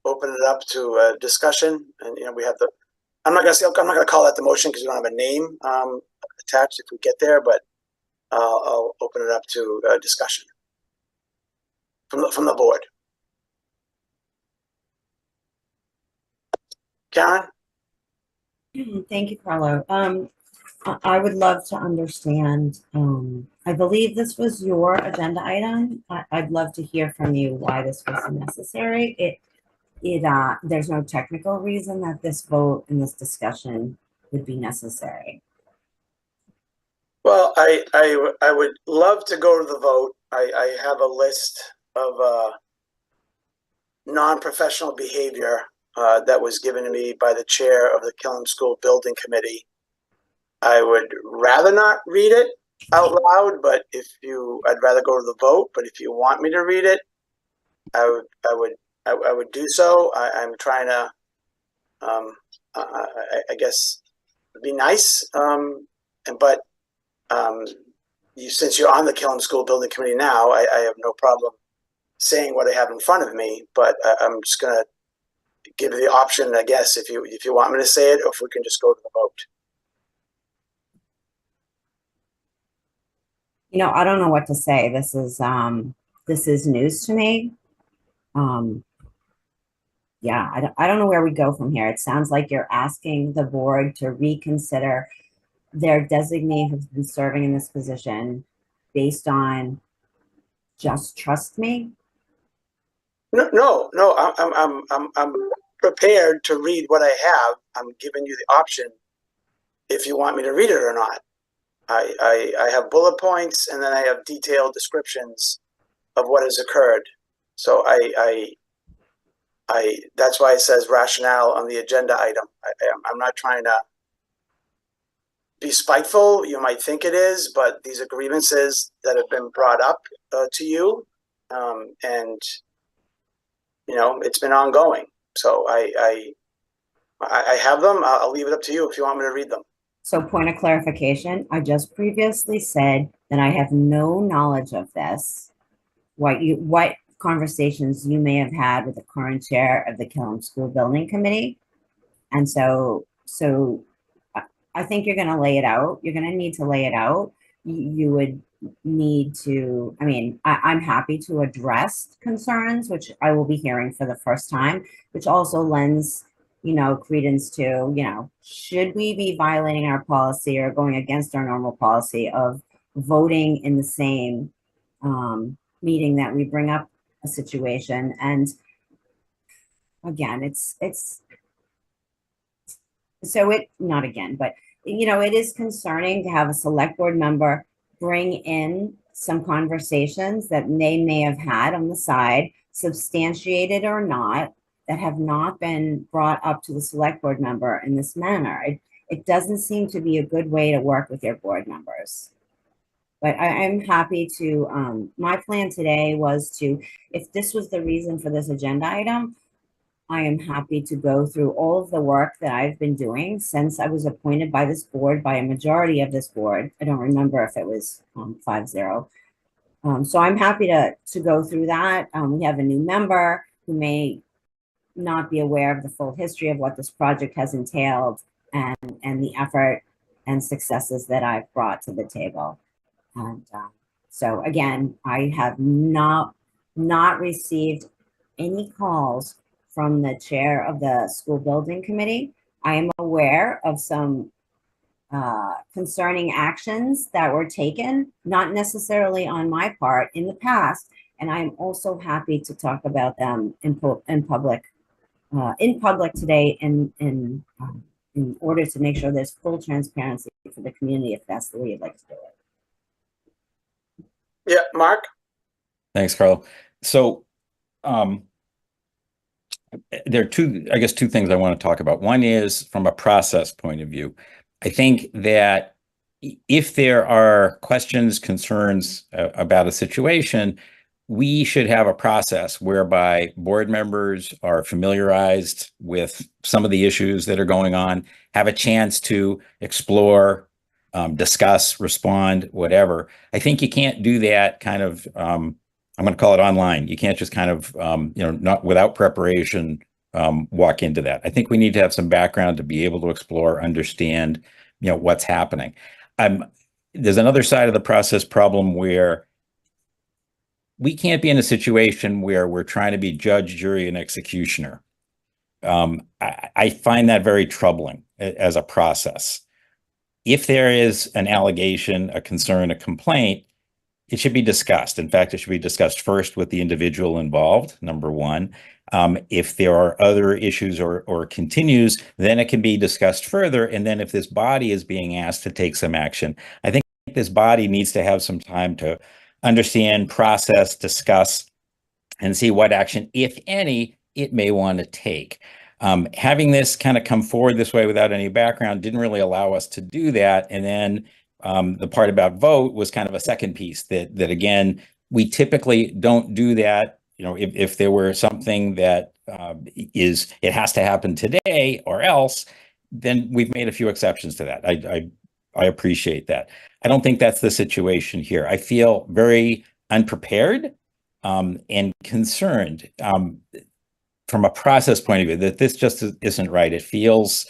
open it up to discussion, and we have I'm not gonna call that the motion because we don't have a name attached if we get there, but I'll open it up to discussion from the board. Karen? Thank you, Carlo. I would love to understand, I believe this was your agenda item. I'd love to hear from you why this was necessary. There's no technical reason that this vote and this discussion would be necessary. Well, I would love to go to the vote. I have a list of non-professional behavior that was given to me by the chair of the Killam School Building Committee. I would rather not read it out loud, but I'd rather go to the vote. But if you want me to read it, I would do so. I'm trying to, I guess, be nice. But since you're on the Killam School Building Committee now, I have no problem saying what I have in front of me. But I'm just gonna give you the option, I guess, if you want me to say it, or if we can just go to the vote. I don't know what to say. This is news to me. Yeah, I don't know where we go from here. It sounds like you're asking the board to reconsider their designee who's been serving in this position based on just trust me. No. I'm prepared to read what I have. I'm giving you the option if you want me to read it or not. I have bullet points, and then I have detailed descriptions of what has occurred. So that's why it says rationale on the agenda item. I'm not trying to be spiteful. You might think it is, but these are grievances that have been brought up to you, and it's been ongoing. So I have them. I'll leave it up to you if you want me to read them. So point of clarification, I just previously said that I have no knowledge of this. What conversations you may have had with the current chair of the Killam School Building Committee. And so I think you're going to lay it out. You're going to need to lay it out. You would need to, I'm happy to address concerns, which I will be hearing for the first time, which also lends credence to, should we be violating our policy or going against our normal policy of voting in the same meeting that we bring up a situation? And again, it is concerning to have a select board member bring in some conversations that they may have had on the side, substantiated or not, that have not been brought up to the select board member in this manner. It doesn't seem to be a good way to work with your board members. But I'm happy to, my plan today was to, if this was the reason for this agenda item, I am happy to go through all of the work that I've been doing since I was appointed by this board, by a majority of this board. I don't remember if it was 5-0. So I'm happy to go through that. We have a new member who may not be aware of the full history of what this project has entailed and the effort and successes that I've brought to the table. And so again, I have not received any calls from the chair of the school building committee. I am aware of some concerning actions that were taken, not necessarily on my part in the past. And I'm also happy to talk about them in public in public today in order to make sure there's full transparency for the community, if that's the way you'd like to do it. Yeah, Mark? Thanks, Carl. So, there are two things I want to talk about. One is from a process point of view. I think that if there are questions, concerns about a situation, we should have a process whereby board members are familiarized with some of the issues that are going on, have a chance to explore, discuss, respond, whatever. I think you can't do that kind of, I'm going to call it online. You can't just kind of, not without preparation, walk into that. I think we need to have some background to be able to explore, understand, what's happening. There's another side of the process problem where we can't be in a situation where we're trying to be judge, jury, and executioner. I find that very troubling as a process. If there is an allegation, a concern, a complaint, it should be discussed. In fact, it should be discussed first with the individual involved, number one. If there are other issues or continues, then it can be discussed further. And then if this body is being asked to take some action, I think this body needs to have some time to understand, process, discuss, and see what action, if any, it may want to take. Having this kind of come forward this way without any background didn't really allow us to do that. And then the part about vote was kind of a second piece that again, we typically don't do that. If there were something that it has to happen today or else, then we've made a few exceptions to that. I appreciate that. I don't think that's the situation here. I feel very unprepared and concerned from a process point of view that this just isn't right. It feels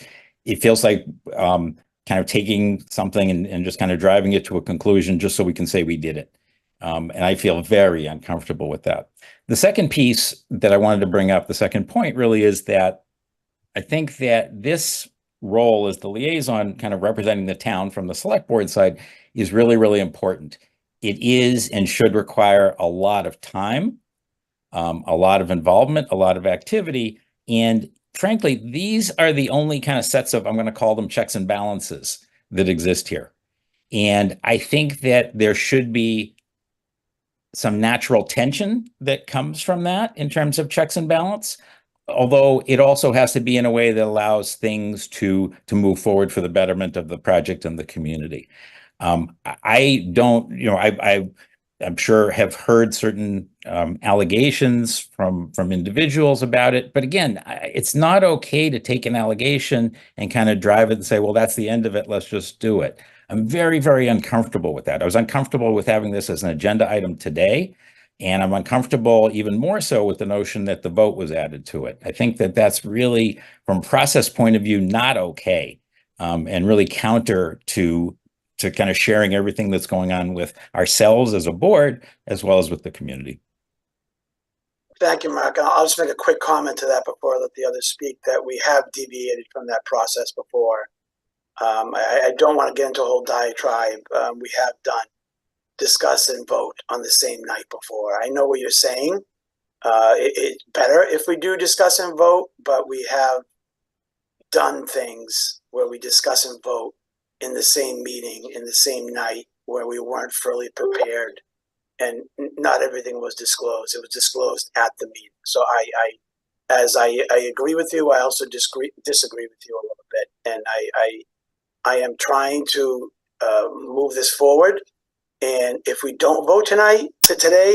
like kind of taking something and just kind of driving it to a conclusion just so we can say we did it. And I feel very uncomfortable with that. The second piece that I wanted to bring up, the second point really is that I think that this role as the liaison kind of representing the town from the select board side is really, really important. It is and should require a lot of time, a lot of involvement, a lot of activity. And frankly, these are the only kind of sets of, I'm going to call them checks and balances that exist here. And I think that there should be some natural tension that comes from that in terms of checks and balance, although it also has to be in a way that allows things to move forward for the betterment of the project and the community. I don't, I'm sure have heard certain allegations from individuals about it. But again, it's not okay to take an allegation and kind of drive it and say, well, that's the end of it. Let's just do it. I'm very, very uncomfortable with that. I was uncomfortable with having this as an agenda item today. And I'm uncomfortable even more so with the notion that the vote was added to it. I think that that's really, from a process point of view, not okay, and really counter to kind of sharing everything that's going on with ourselves as a board, as well as with the community. Thank you, Mark. I'll just make a quick comment to that before I let the others speak, that we have deviated from that process before. I don't want to get into a whole diatribe. We have done discuss and vote on the same night before. I know what you're saying. It's better if we do discuss and vote, but we have done things where we discuss and vote in the same meeting, in the same night, where we weren't fully prepared and not everything was disclosed. It was disclosed at the meeting. So I agree with you, I also disagree with you a little bit. And I am trying to move this forward. And if we don't vote today,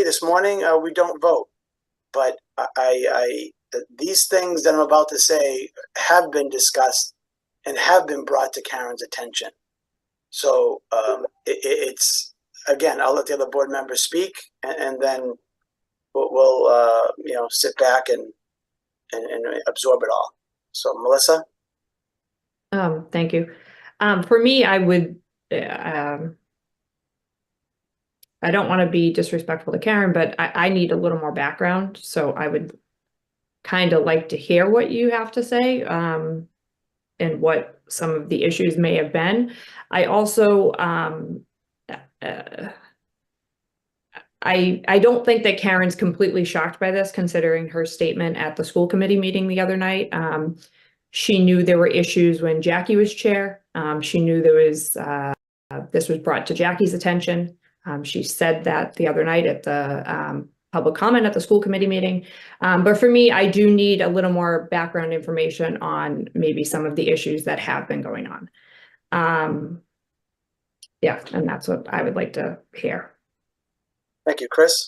this morning, we don't vote. But these things that I'm about to say have been discussed and have been brought to Karen's attention. So it's, again, I'll let the other board members speak, and then we'll sit back and absorb it all. So Melissa? Thank you. For me, I would, I don't want to be disrespectful to Karen, but I need a little more background. So I would kind of like to hear what you have to say, and what some of the issues may have been. I also, I don't think that Karen's completely shocked by this, considering her statement at the school committee meeting the other night. She knew there were issues when Jackie was chair. She knew there was, this was brought to Jackie's attention. She said that the other night at the public comment at the school committee meeting. But for me, I do need a little more background information on maybe some of the issues that have been going on. Yeah, and that's what I would like to hear. Thank you, Chris.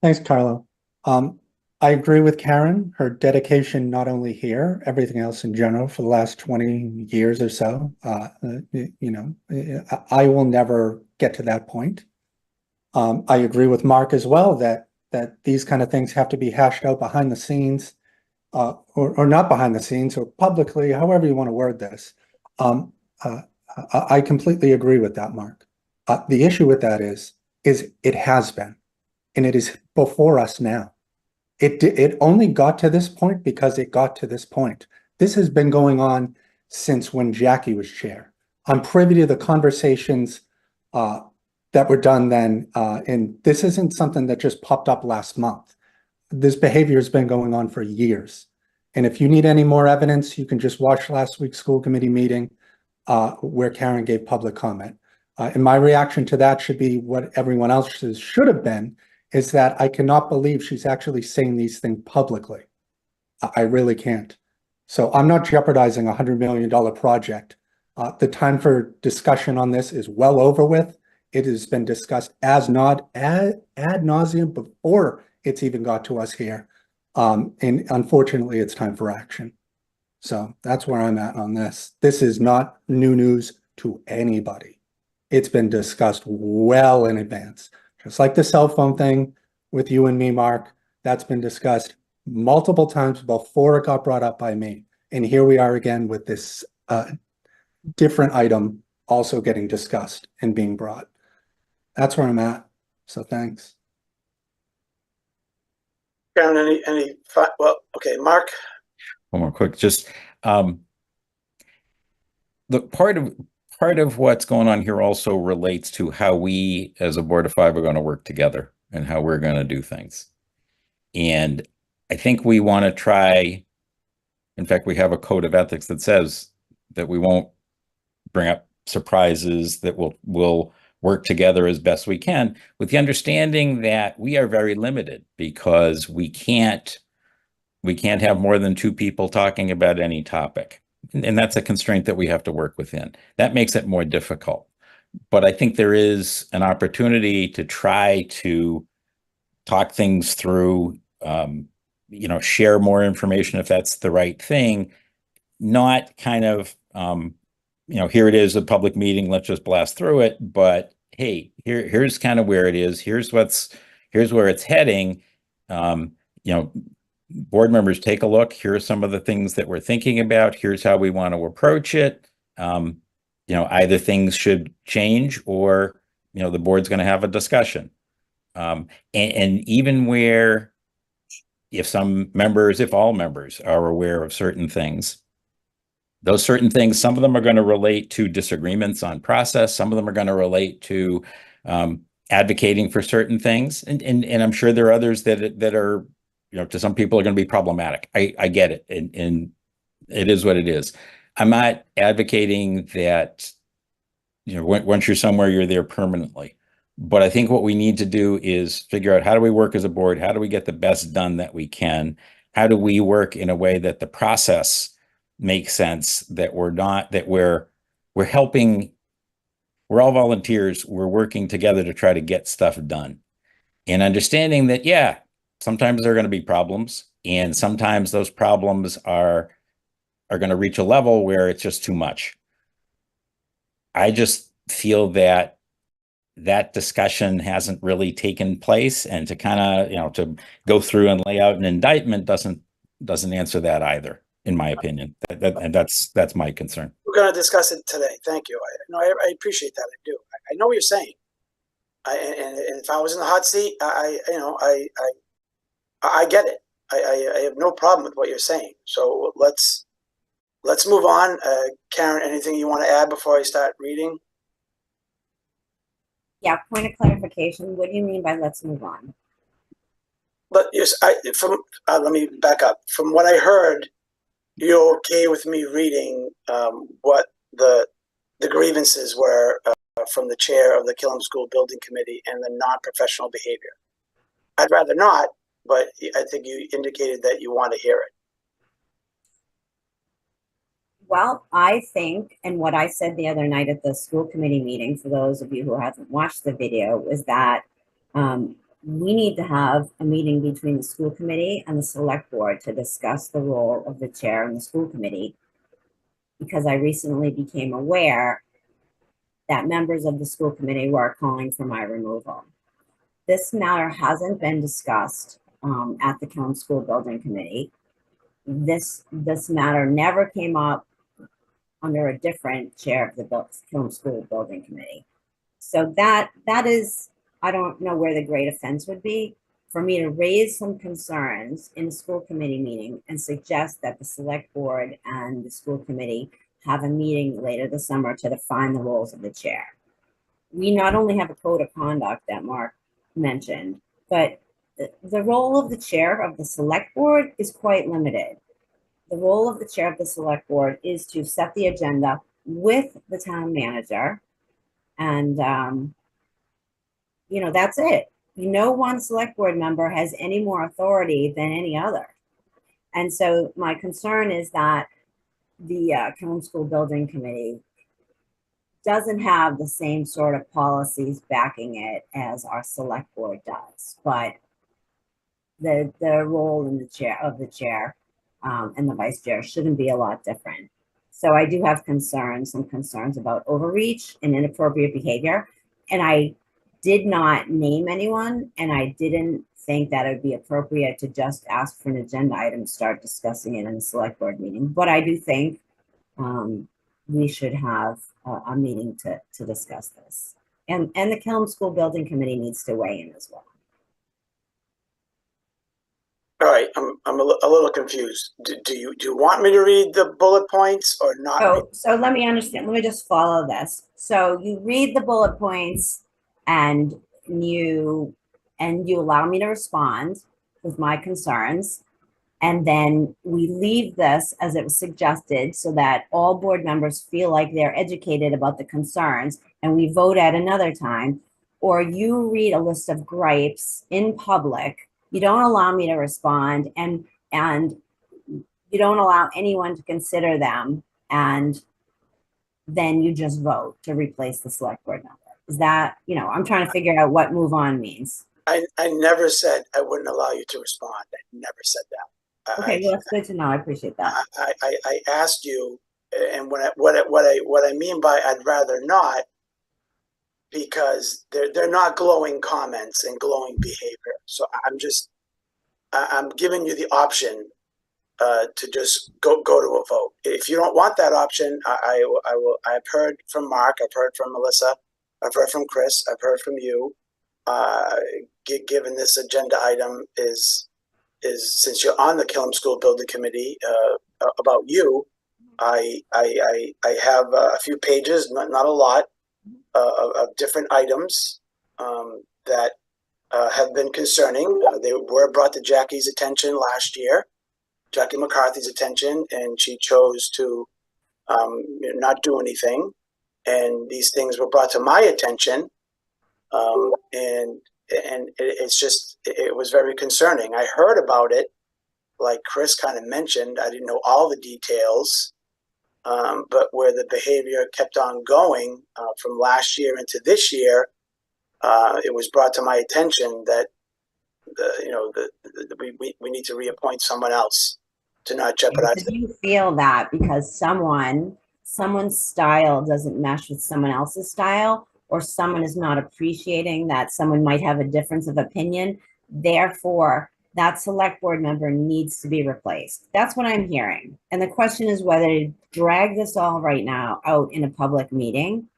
Thanks, Carlo. I agree with Karen. Her dedication, not only here, everything else in general for the last 20 years or so. I will never get to that point. I agree with Mark as well that these kind of things have to be hashed out behind the scenes, or not behind the scenes, or publicly, however you want to word this. I completely agree with that, Mark. The issue with that is it has been, and it is before us now. It only got to this point because it got to this point. This has been going on since when Jackie was chair. I'm privy to the conversations that were done then, and this isn't something that just popped up last month. This behavior has been going on for years. And if you need any more evidence, you can just watch last week's school committee meeting where Karen gave public comment. And my reaction to that should be what everyone else's should have been, is that I cannot believe she's actually saying these things publicly. I really can't. So I'm not jeopardizing a $100 million project. The time for discussion on this is well over with. It has been discussed ad nauseum before it's even got to us here. And unfortunately, it's time for action. So that's where I'm at on this. This is not new news to anybody. It's been discussed well in advance. Just like the cell phone thing with you and me, Mark, that's been discussed multiple times before it got brought up by me. And here we are again with this different item also getting discussed and being brought. That's where I'm at. So thanks. Karen, well, okay, Mark. One more quick, just look, part of what's going on here also relates to how we as a board of five are going to work together and how we're going to do things. And I think we want to try, in fact, we have a code of ethics that says that we won't bring up surprises, that we'll work together as best we can, with the understanding that we are very limited because we can't have more than two people talking about any topic. And that's a constraint that we have to work within. That makes it more difficult. But I think there is an opportunity to try to talk things through, share more information if that's the right thing, not kind of, here it is, a public meeting, let's just blast through it. But hey, here's kind of where it is. Here's where it's heading. Board members, take a look. Here are some of the things that we're thinking about. Here's how we want to approach it. Either things should change or, the board's going to have a discussion. And even where, if all members are aware of certain things, those certain things, some of them are going to relate to disagreements on process. Some of them are going to relate to advocating for certain things. And I'm sure there are others that are, to some people are going to be problematic. I get it. And it is what it is. I'm not advocating that, once you're somewhere, you're there permanently. But I think what we need to do is figure out, how do we work as a board? How do we get the best done that we can? How do we work in a way that the process makes sense, that we're helping, we're all volunteers, we're working together to try to get stuff done. And understanding that, yeah, sometimes there are going to be problems, and sometimes those problems are going to reach a level where it's just too much. I just feel that discussion hasn't really taken place, and to kind of, to go through and lay out an indictment doesn't answer that either, in my opinion. And that's my concern. We're going to discuss it today. Thank you. I appreciate that. I do. I know what you're saying. And if I was in the hot seat, I get it. I have no problem with what you're saying. So let's move on. Karen, anything you want to add before I start reading? Yeah, point of clarification. What do you mean by let's move on? But yes, let me back up. From what I heard, you're okay with me reading what the grievances were from the chair of the Killam School Building Committee and the non-professional behavior. I'd rather not, but I think you indicated that you want to hear it. Well, I think, and what I said the other night at the school committee meeting, for those of you who haven't watched the video, was that we need to have a meeting between the school committee and the select board to discuss the role of the chair in the school committee, because I recently became aware that members of the school committee were calling for my removal. This matter hasn't been discussed at the Killam School Building Committee. This matter never came up under a different chair of the Killam School Building Committee. So that is, I don't know where the great offense would be for me to raise some concerns in a school committee meeting and suggest that the select board and the school committee have a meeting later this summer to define the roles of the chair. We not only have a code of conduct that Mark mentioned, but the role of the chair of the select board is quite limited. The role of the chair of the select board is to set the agenda with the town manager. And, that's it. No one select board member has any more authority than any other. And so my concern is that the Killam School Building Committee doesn't have the same sort of policies backing it as our select board does. But the role in the chair and the vice chair shouldn't be a lot different. So I do have some concerns about overreach and inappropriate behavior. And I did not name anyone, and I didn't think that it would be appropriate to just ask for an agenda item and start discussing it in a select board meeting. But I do think we should have a meeting to discuss this. And the Killam School Building Committee needs to weigh in as well. All right, I'm a little confused. Do you want me to read the bullet points or not? So let me understand. Let me just follow this. So you read the bullet points and you allow me to respond with my concerns. And then we leave this as it was suggested so that all board members feel like they're educated about the concerns, and we vote at another time. Or you read a list of gripes in public. You don't allow me to respond, and you don't allow anyone to consider them, and then you just vote to replace the select board member. Is that, I'm trying to figure out what move on means. I never said I wouldn't allow you to respond. I never said that. Okay, well, that's good to know. I appreciate that. I asked you, and what I mean by I'd rather not, because they're not glowing comments and glowing behavior. So I'm giving you the option to just go to a vote. If you don't want that option, I will. I've heard from Mark. I've heard from Melissa. I've heard from Chris. I've heard from you. Given this agenda item is since you're on the Killam School Building Committee, about you, I have a few pages, not a lot, of different items that have been concerning. They were brought to Jackie's attention last year, Jackie McCarthy's attention, and she chose to not do anything. And these things were brought to my attention, and it was very concerning. I heard about it, like Chris kind of mentioned. I didn't know all the details, but where the behavior kept on going from last year into this year, it was brought to my attention that we need to reappoint someone else to not jeopardize. Do you feel that because someone's style doesn't mesh with someone else's style, or someone is not appreciating that someone might have a difference of opinion, therefore that select board member needs to be replaced? That's what I'm hearing. And the question is whether to drag this all right now out in a public meeting.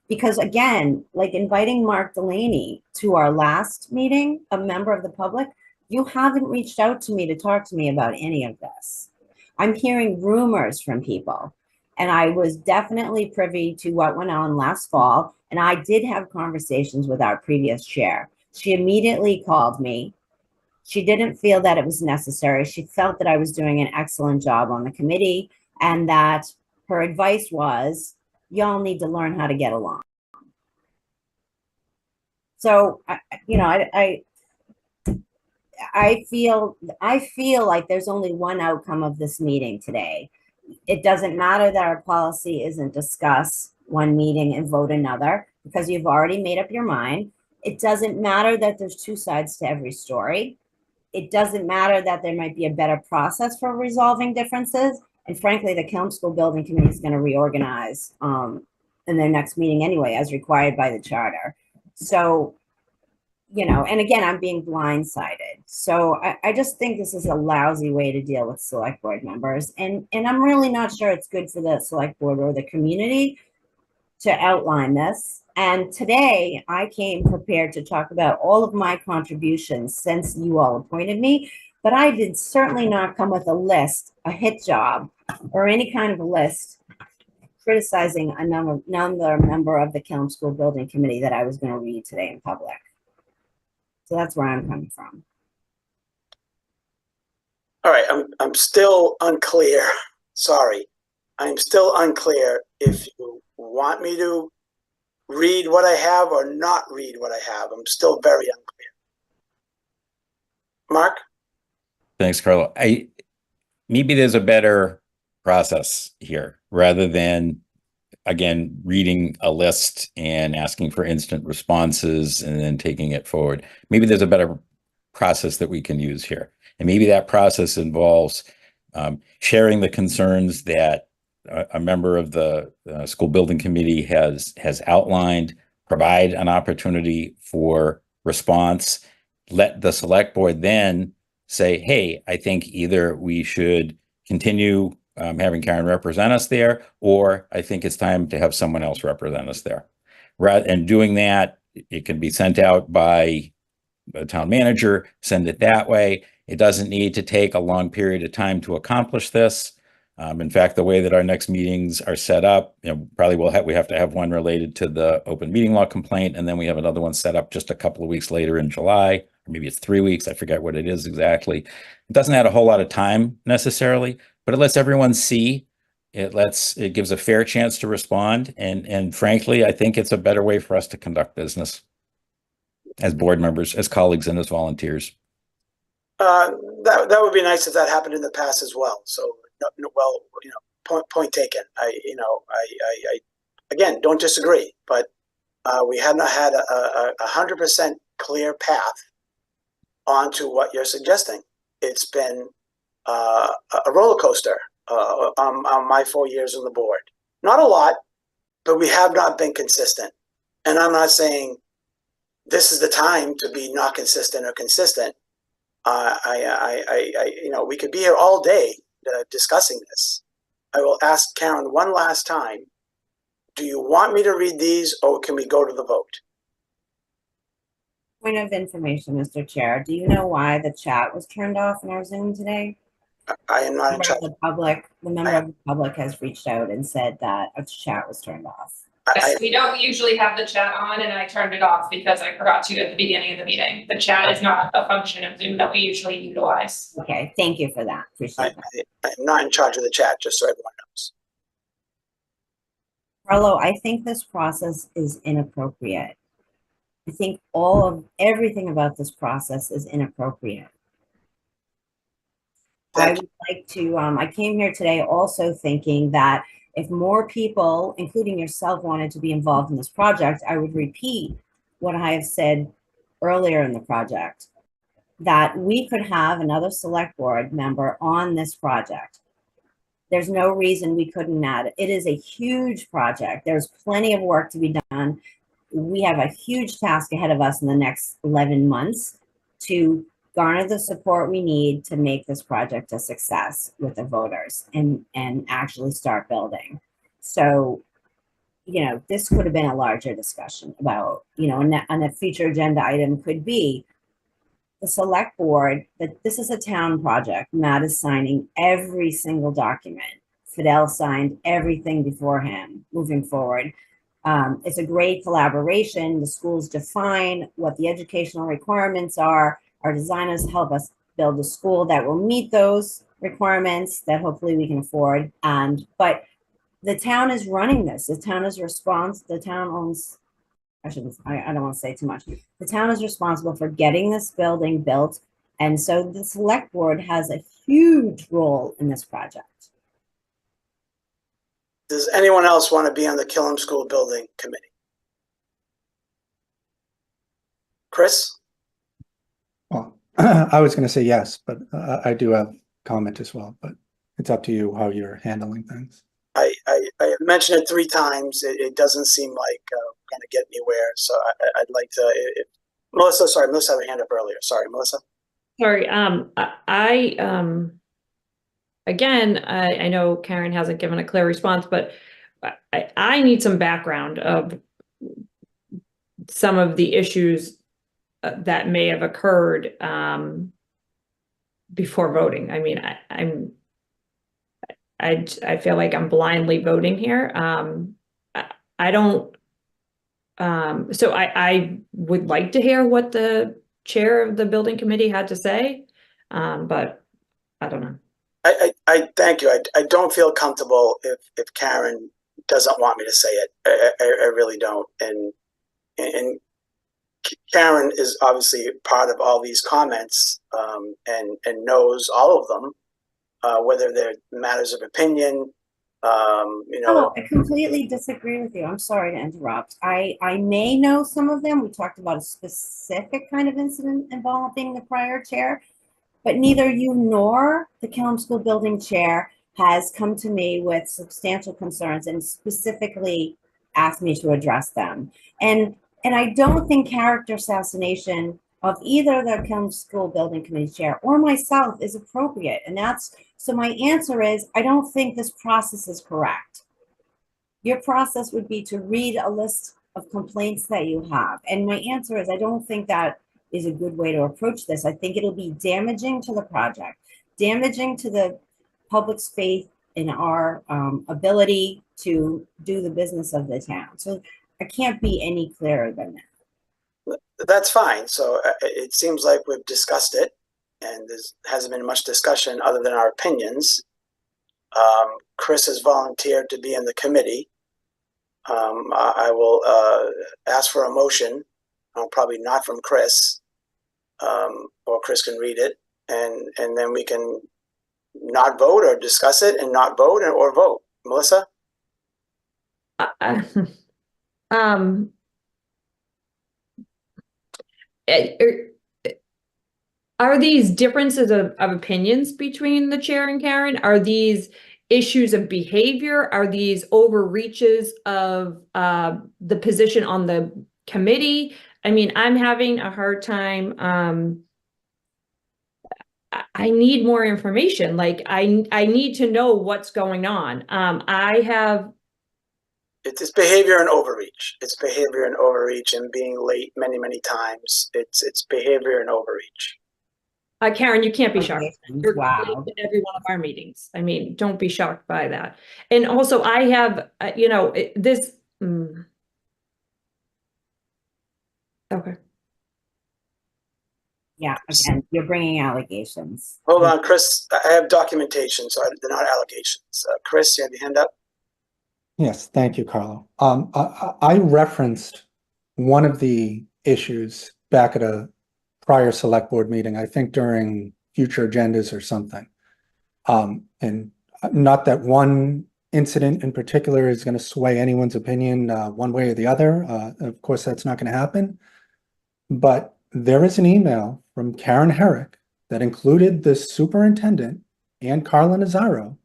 Because again, like inviting Mark Delaney to our last meeting, a member of the public, you haven't reached out to me to talk to me about any of this. I'm hearing rumors from people. And I was definitely privy to what went on last fall. And I did have conversations with our previous chair. She immediately called me. She didn't feel that it was necessary. She felt that I was doing an excellent job on the committee, and that her advice was, y'all need to learn how to get along. So, I feel like there's only one outcome of this meeting today. It doesn't matter that our policy isn't discuss one meeting and vote another, because you've already made up your mind. It doesn't matter that there's two sides to every story. It doesn't matter that there might be a better process for resolving differences. And frankly, the Kelm School Building Committee is going to reorganize in their next meeting anyway, as required by the charter. So, and again, I'm being blindsided. So I just think this is a lousy way to deal with select board members. And I'm really not sure it's good for the select board or the community to outline this. And today I came prepared to talk about all of my contributions since you all appointed me, but I did certainly not come with a list, a hit job, or any kind of a list criticizing another member of the Kelm School Building Committee that I was going to read today in public. So that's where I'm coming from. All right, I'm still unclear. Sorry. I'm still unclear if you want me to read what I have or not read what I have. I'm still very unclear. Mark? Thanks, Carlo. Maybe there's a better process here rather than, again, reading a list and asking for instant responses and then taking it forward. Maybe there's a better process that we can use here. And maybe that process involves sharing the concerns that a member of the school building committee has outlined, provide an opportunity for response, let the select board then say, hey, I think either we should continue having Karen represent us there, or I think it's time to have someone else represent us there. And doing that, it can be sent out by a town manager, send it that way. It doesn't need to take a long period of time to accomplish this. In fact, the way that our next meetings are set up, probably we have to have one related to the open meeting law complaint, and then we have another one set up just a couple of weeks later in July, or maybe it's 3 weeks. I forget what it is exactly. It doesn't add a whole lot of time necessarily, but it lets everyone see. It gives a fair chance to respond, and frankly, I think it's a better way for us to conduct business as board members, as colleagues, and as volunteers. That would be nice if that happened in the past as well. So, well, point taken. I again don't disagree, but we have not had a 100% clear path onto what you're suggesting. It's been a roller coaster on my 4 years on the board. Not a lot, but we have not been consistent. And I'm not saying this is the time to be not consistent or consistent. We could be here all day discussing this. I will ask Karen one last time, do you want me to read these, or can we go to the vote? Point of information, Mr. Chair. Do you know why the chat was turned off in our Zoom today? I am not in charge. The member of the public has reached out and said that a chat was turned off. Yes, we don't usually have the chat on, and I turned it off because I forgot to at the beginning of the meeting. The chat is not a function of Zoom that we usually utilize. Okay, thank you for that. Appreciate that. I'm not in charge of the chat, just so everyone knows. Carlo, I think this process is inappropriate. I think everything about this process is inappropriate. I would like to, I came here today also thinking that if more people, including yourself, wanted to be involved in this project, I would repeat what I have said earlier in the project, that we could have another select board member on this project. There's no reason we couldn't add it. It is a huge project. There's plenty of work to be done. We have a huge task ahead of us in the next 11 months to garner the support we need to make this project a success with the voters and actually start building. So, this could have been a larger discussion about, and a future agenda item could be the select board, that this is a town project. Matt is signing every single document. Fidel signed everything before him moving forward. It's a great collaboration. The schools define what the educational requirements are. Our designers help us build a school that will meet those requirements that hopefully we can afford. But the town is running this. The town is the town owns, I don't want to say too much. The town is responsible for getting this building built. And so the select board has a huge role in this project. Does anyone else want to be on the Killam School Building Committee? Chris? Well, I was going to say yes, but I do have comment as well, but it's up to you how you're handling things. I mentioned it 3 times. It doesn't seem like we're going to get anywhere. So I'd like to, Melissa had her hand up earlier. Sorry, Melissa. Sorry, again, I know Karen hasn't given a clear response, but I need some background of some of the issues that may have occurred before voting. I mean, I feel like I'm blindly voting here. I don't. So I would like to hear what the chair of the building committee had to say, but I don't know. I thank you. I don't feel comfortable if Karen doesn't want me to say it. I really don't. And Karen is obviously part of all these comments and knows all of them, whether they're matters of opinion. Oh, I completely disagree with you. I'm sorry to interrupt. I may know some of them. We talked about a specific kind of incident involving the prior chair, but neither you nor the Killam School Building chair has come to me with substantial concerns and specifically asked me to address them. And I don't think character assassination of either the Killam School Building Committee chair or myself is appropriate. And so my answer is, I don't think this process is correct. Your process would be to read a list of complaints that you have. And my answer is, I don't think that is a good way to approach this. I think it'll be damaging to the project, damaging to the public's faith in our ability to do the business of the town. So I can't be any clearer than that. That's fine. So it seems like we've discussed it and there hasn't been much discussion other than our opinions. Chris has volunteered to be in the committee. I will ask for a motion, probably not from Chris, or Chris can read it, and then we can not vote or discuss it and not vote or vote. Melissa? Are these differences of opinions between the chair and Karen? Are these issues of behavior? Are these overreaches of the position on the committee? I mean, I'm having a hard time. I need more information. Like I need to know what's going on. It's behavior and overreach. It's behavior and overreach and being late many times. It's behavior and overreach. Karen, you can't be shocked. You're Wow. late to every one of our meetings. I mean, don't be shocked by that. And also I have, this. Okay. Yeah, again, you're bringing allegations. Hold on, Chris. I have documentation, so they're not allegations. Chris, you have your hand up? Yes, thank you, Carlo. I referenced one of the issues back at a prior select board meeting, I think during future agendas or something. And not that one incident in particular is going to sway anyone's opinion one way or the other. Of course, that's not going to happen. But there is an email from Karen Herrick that included the superintendent and Carla Nazaro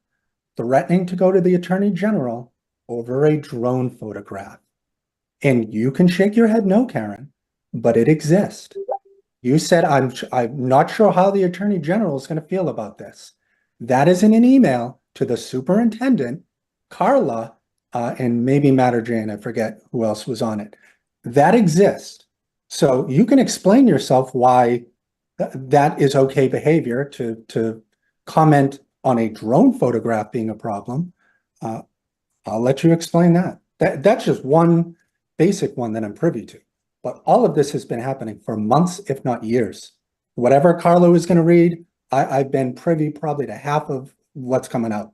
threatening to go to the Attorney General over a drone photograph. And you can shake your head no, Karen, but it exists. You said, I'm not sure how the Attorney General is going to feel about this. That is in an email to the superintendent, Carla, and maybe Matt or Jane, I forget who else was on it. That exists. So you can explain yourself why that is okay behavior to comment on a drone photograph being a problem. I'll let you explain that. That's just one basic one that I'm privy to. But all of this has been happening for months, if not years. Whatever Carlo is going to read, I've been privy probably to half of what's coming out.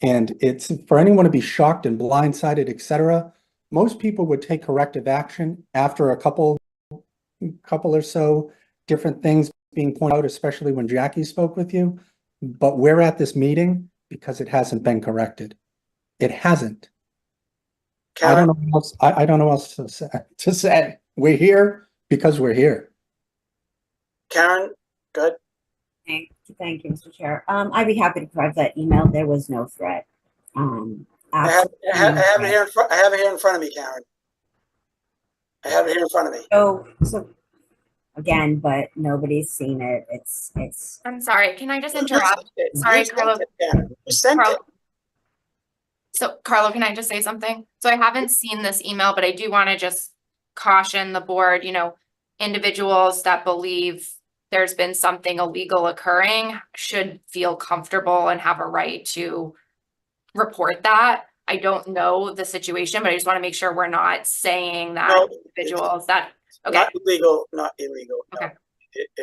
And it's for anyone to be shocked and blindsided, etc. Most people would take corrective action after a couple or so different things being pointed out, especially when Jackie spoke with you. But we're at this meeting because it hasn't been corrected. It hasn't. I don't know what else, I don't know what else to say. We're here because we're here. Karen, good. Thank you, Mr. Chair. I'd be happy to provide that email. There was no threat. I have it here in front of me, Karen. I have it here in front of me. So again, but nobody's seen it. It's. I'm sorry, can I just interrupt? Sorry, You sent Carlo. it, Karen. You sent it. Carlo. So Carlo, can I just say something? So I haven't seen this email, but I do want to just caution the board, individuals that believe there's been something illegal occurring should feel comfortable and have a right to report that. I don't know the situation, but I just want to make sure we're not saying that No, individuals that, okay, Not illegal, not illegal. No. Okay.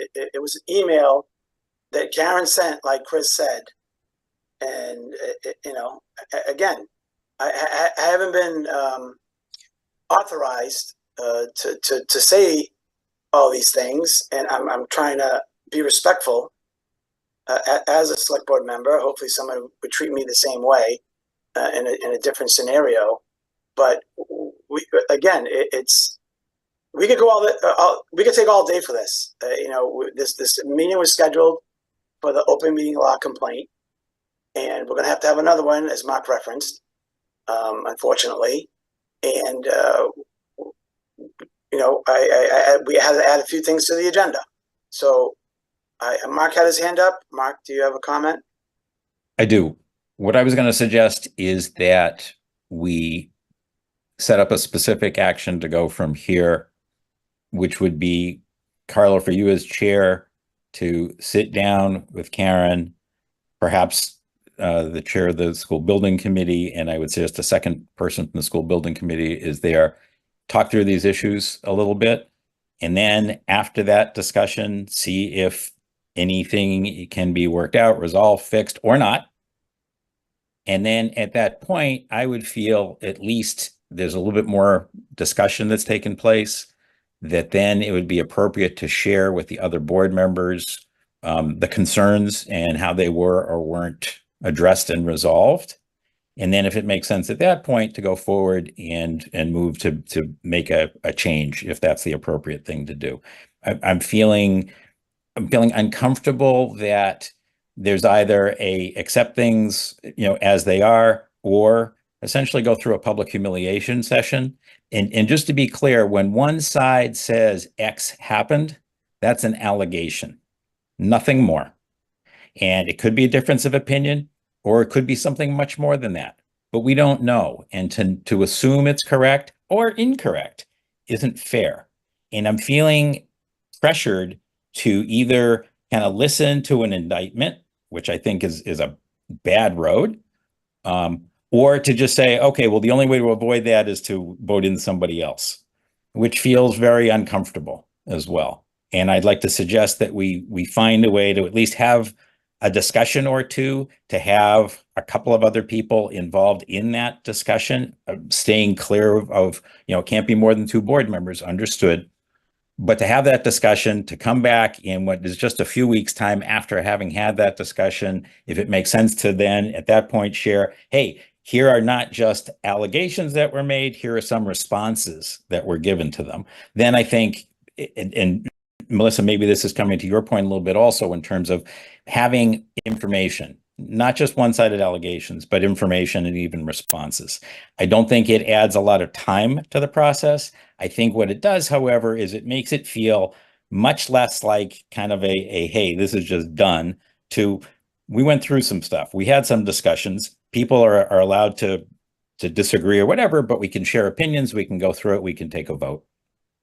It was an email that Karen sent, like Chris said. And, again, I haven't been authorized to say all these things, and I'm trying to be respectful as a select board member. Hopefully someone would treat me the same way in a different scenario. But we could go we could take all day for this. This meeting was scheduled for the open meeting law complaint, and we're going to have another one, as Mark referenced, unfortunately. And we had to add a few things to the agenda. So Mark had his hand up. Mark, do you have a comment? I do. What I was going to suggest is that we set up a specific action to go from here, which would be, Carlo, for you as chair, to sit down with Karen, perhaps the chair of the school building committee, and I would suggest a second person from the school building committee is there, talk through these issues a little bit. And then after that discussion, see if anything can be worked out, resolved, fixed, or not. And then at that point, I would feel at least there's a little bit more discussion that's taken place, that then it would be appropriate to share with the other board members the concerns and how they were or weren't addressed and resolved. And then if it makes sense at that point, to go forward and move to make a change, if that's the appropriate thing to do. I'm feeling uncomfortable that there's either accept things, as they are, or essentially go through a public humiliation session. And just to be clear, when one side says X happened, that's an allegation, nothing more. And it could be a difference of opinion, or it could be something much more than that, but we don't know. And to assume it's correct or incorrect isn't fair. And I'm feeling pressured to either kind of listen to an indictment, which I think is a bad road, or to just say, okay, well, the only way to avoid that is to vote in somebody else, which feels very uncomfortable as well. And I'd like to suggest that we find a way to at least have a discussion or two, to have a couple of other people involved in that discussion, staying clear of, it can't be more than 2 board members, understood. But to have that discussion, to come back in what is just a few weeks' time after having had that discussion, if it makes sense to then at that point share, hey, here are not just allegations that were made, here are some responses that were given to them. Then I think, and Melissa, maybe this is coming to your point a little bit also in terms of having information, not just one-sided allegations, but information and even responses. I don't think it adds a lot of time to the process. I think what it does, however, is it makes it feel much less like kind of a hey, this is just done, to we went through some stuff. We had some discussions. People are allowed to disagree or whatever, but we can share opinions. We can go through it. We can take a vote.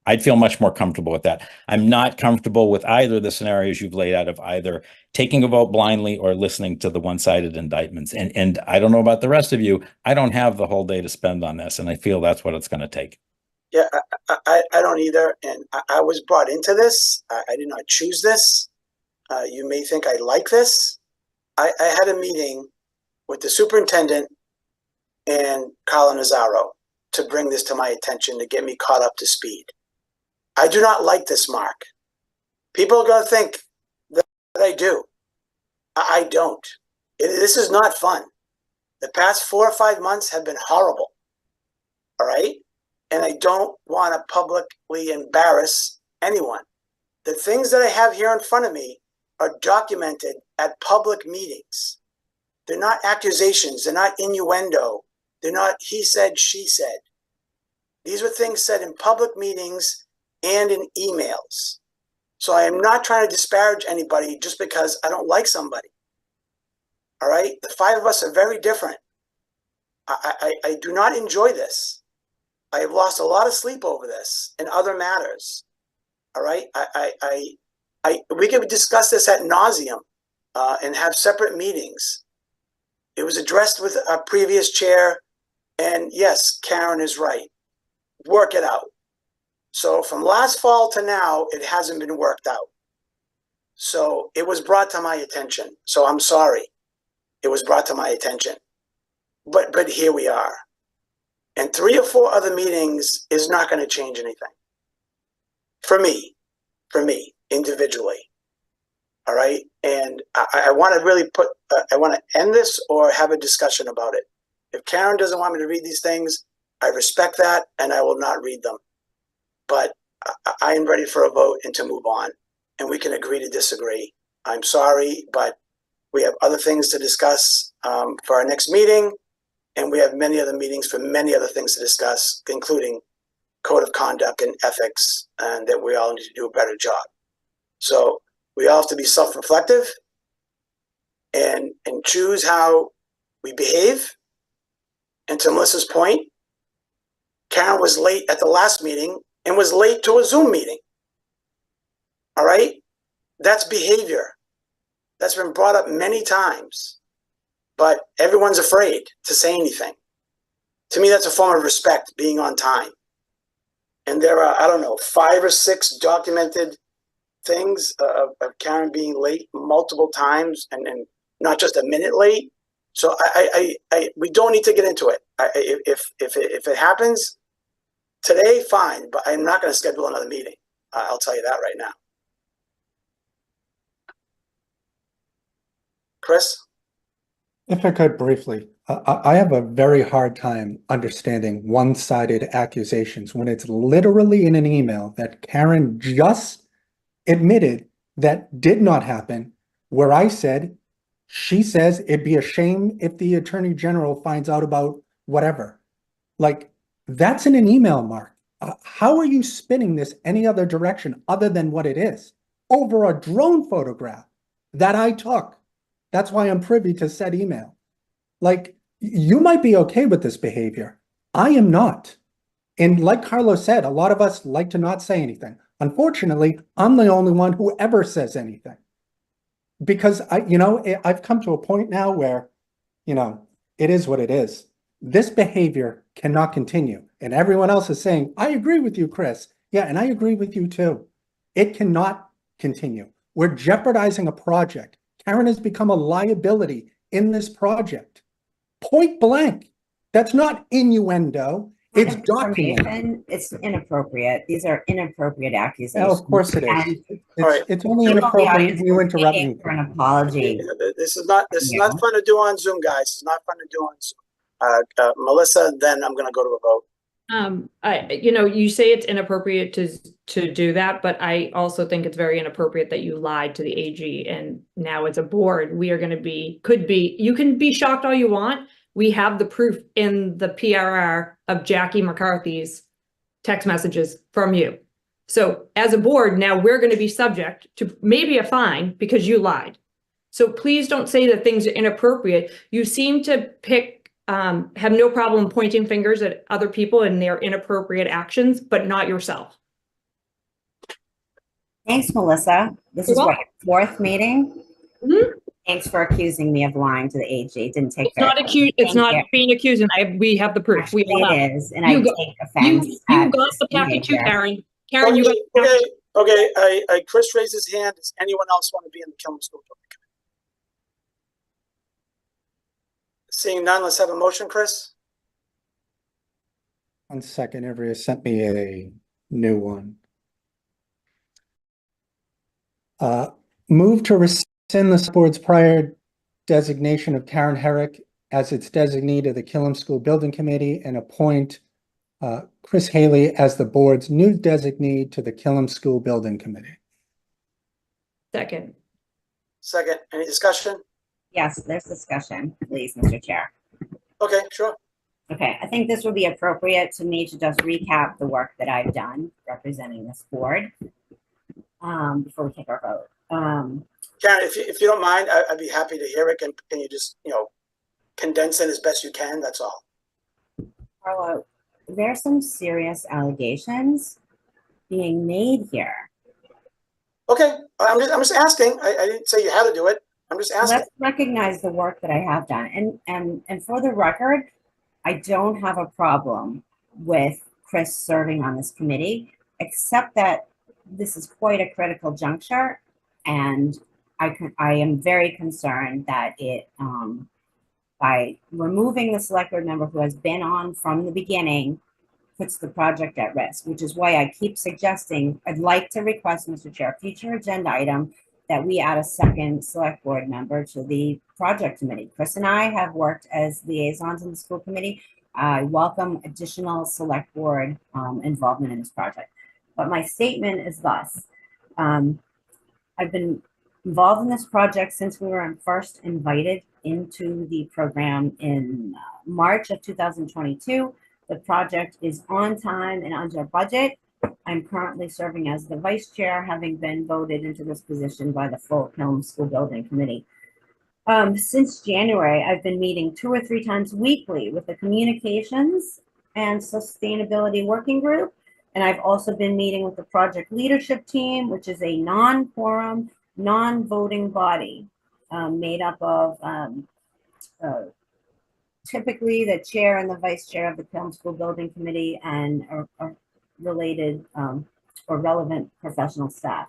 I'd feel much more comfortable with that. I'm not comfortable with either of the scenarios you've laid out of either taking a vote blindly or listening to the one-sided indictments. And I don't know about the rest of you. I don't have the whole day to spend on this, and I feel that's what it's going to take. Yeah, I don't either. And I was brought into this. I did not choose this. You may think I like this. I had a meeting with the superintendent and Carla Nazaro to bring this to my attention, to get me caught up to speed. I do not like this, Mark. People are going to think that I do. I don't. This is not fun. The past 4 or 5 months have been horrible. All right? And I don't want to publicly embarrass anyone. The things that I have here in front of me are documented at public meetings. They're not accusations. They're not innuendo. They're not he said, she said. These were things said in public meetings and in emails. So I am not trying to disparage anybody just because I don't like somebody. All right? The 5 of us are very different. I do not enjoy this. I have lost a lot of sleep over this and other matters. All right? We could discuss this ad nauseum and have separate meetings. It was addressed with a previous chair, and yes, Karen is right. Work it out. So from last fall to now, it hasn't been worked out. So it was brought to my attention. So I'm sorry. It was brought to my attention. But here we are. And 3 or 4 other meetings is not going to change anything. For me, individually. All right? And I want to really I want to end this or have a discussion about it. If Karen doesn't want me to read these things, I respect that and I will not read them. But I am ready for a vote and to move on. And we can agree to disagree. I'm sorry, but we have other things to discuss for our next meeting. And we have many other meetings for many other things to discuss, including code of conduct and ethics, and that we all need to do a better job. So we all have to be self-reflective and choose how we behave. And to Melissa's point, Karen was late at the last meeting and was late to a Zoom meeting. All right? That's behavior. That's been brought up many times, but everyone's afraid to say anything. To me, that's a form of respect, being on time. And there are, I don't know, 5 or 6 documented things of Karen being late multiple times and not just a minute late. So we don't need to get into it. If it happens today, fine, but I'm not going to schedule another meeting. I'll tell you that right now. Chris? If I could briefly, I have a very hard time understanding one-sided accusations when it's literally in an email that Karen just admitted that did not happen, where I said, she says it'd be a shame if the Attorney General finds out about whatever. Like, that's in an email, Mark. How are you spinning this any other direction other than what it is? Over a drone photograph that I took. That's why I'm privy to said email. Like, you might be okay with this behavior. I am not. And like Carlos said, a lot of us like to not say anything. Unfortunately, I'm the only one who ever says anything. Because I've come to a point now where, it is what it is. This behavior cannot continue. And everyone else is saying, I agree with you, Chris. Yeah, and I agree with you too. It cannot continue. We're jeopardizing a project. Karen has become a liability in this project. Point blank. That's not innuendo. It's documented. It's inappropriate. These are inappropriate accusations. Yeah, of course it is. Right. It's only inappropriate if you interrupt me. For an apology. This is not fun to do on Zoom, guys. It's not fun to do on Zoom. Melissa, then I'm going to go to a vote. You say it's inappropriate to do that, but I also think it's very inappropriate that you lied to the AG, and now as a board, we are going to you can be shocked all you want. We have the proof in the PRR of Jackie McCarthy's text messages from you. So as a board, now we're going to be subject to maybe a fine because you lied. So please don't say that things are inappropriate. You seem to have no problem pointing fingers at other people and their inappropriate actions, but not yourself. Thanks, Melissa. This is You're what, your fourth meeting? Mhm. Thanks for accusing me of lying to the AG. It didn't take It's not very accused, it's Thank not you. being accused, and we have the proof. Actually, We all have. it is, and I You go- take offense You at got the this packet too, behavior. Karen. Karen, you got the Okay, packet. okay, Chris raised his hand. Does anyone else want to be in the Killam School Building Committee? Seeing none, let's have a motion, Chris. 1 second, everybody sent me a new one. Move to rescind the board's prior designation of Karen Herrick as its designee to the Killam School Building Committee and appoint Chris Haley as the board's new designee to the Killam School Building Committee. Second. Second, any discussion? Yes, there's discussion, please, Mr. Chair. Okay, sure. Okay, I think this would be appropriate to me to just recap the work that I've done representing this board before we take our vote. Karen, if you don't mind, I'd be happy to hear it. Can you just, condense it as best you can? That's all. Carla, there are some serious allegations being made here. Okay, I'm just asking. I didn't say you had to do it. I'm just asking. Let's recognize the work that I have done. And for the record, I don't have a problem with Chris serving on this committee, except that this is quite a critical juncture. And I am very concerned that it, by removing the select board member who has been on from the beginning, puts the project at risk, which is why I keep suggesting, I'd like to request, Mr. Chair, future agenda item that we add a second select board member to the project committee. Chris and I have worked as liaisons in the school committee. I welcome additional select board involvement in this project. But my statement is thus. I've been involved in this project since we were first invited into the program in March of 2022. The project is on time and under budget. I'm currently serving as the vice chair, having been voted into this position by the full Killam School Building Committee. Since January, I've been meeting 2 or 3 times weekly with the Communications and Sustainability Working Group. And I've also been meeting with the project leadership team, which is a non-quorum, non-voting body made up of typically the chair and the vice chair of the Killam School Building Committee and related or relevant professional staff.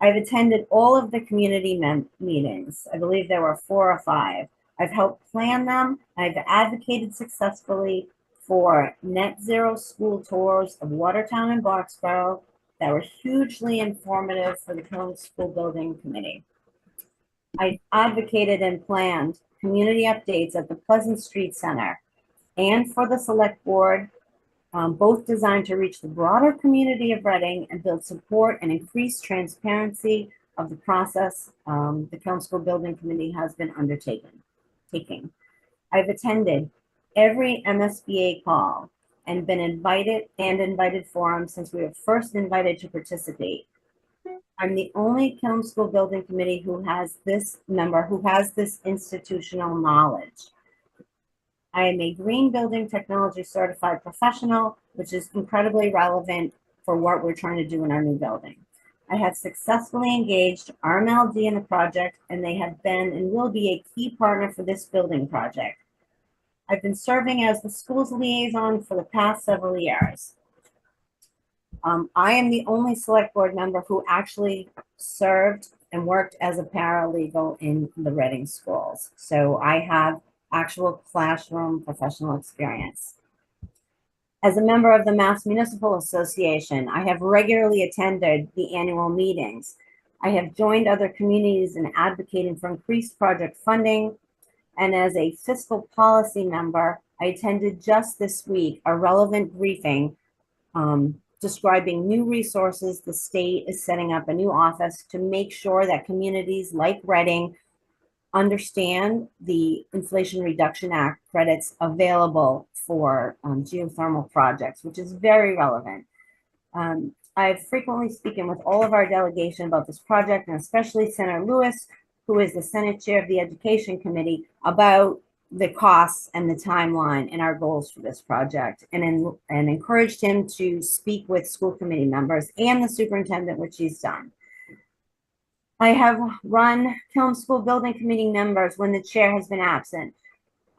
I've attended all of the community meetings. I believe there were 4 or 5. I've helped plan them. I've advocated successfully for net zero school tours of Watertown and Boxborough that were hugely informative for the Killam School Building Committee. I advocated and planned community updates at the Pleasant Street Center and for the select board, both designed to reach the broader community of Reading and build support and increase transparency of the process the Killam School Building Committee has been undertaking. I've attended every MSBA call and been invited forums since we were first invited to participate. I'm the only Killam School Building Committee who has this institutional knowledge. I am a Green Building Technology Certified Professional, which is incredibly relevant for what we're trying to do in our new building. I have successfully engaged RMLD in the project, and they have been and will be a key partner for this building project. I've been serving as the school's liaison for the past several years. I am the only select board member who actually served and worked as a paralegal in the Reading schools. So I have actual classroom professional experience. As a member of the Mass Municipal Association, I have regularly attended the annual meetings. I have joined other communities in advocating for increased project funding. And as a fiscal policy member, I attended just this week a relevant briefing describing new resources. The state is setting up a new office to make sure that communities like Reading understand the Inflation Reduction Act credits available for geothermal projects, which is very relevant. I've frequently spoken with all of our delegation about this project, and especially Senator Lewis, who is the Senate Chair of the Education Committee, about the costs and the timeline and our goals for this project, and encouraged him to speak with school committee members and the superintendent, which he's done. I have run film school building committee members when the chair has been absent.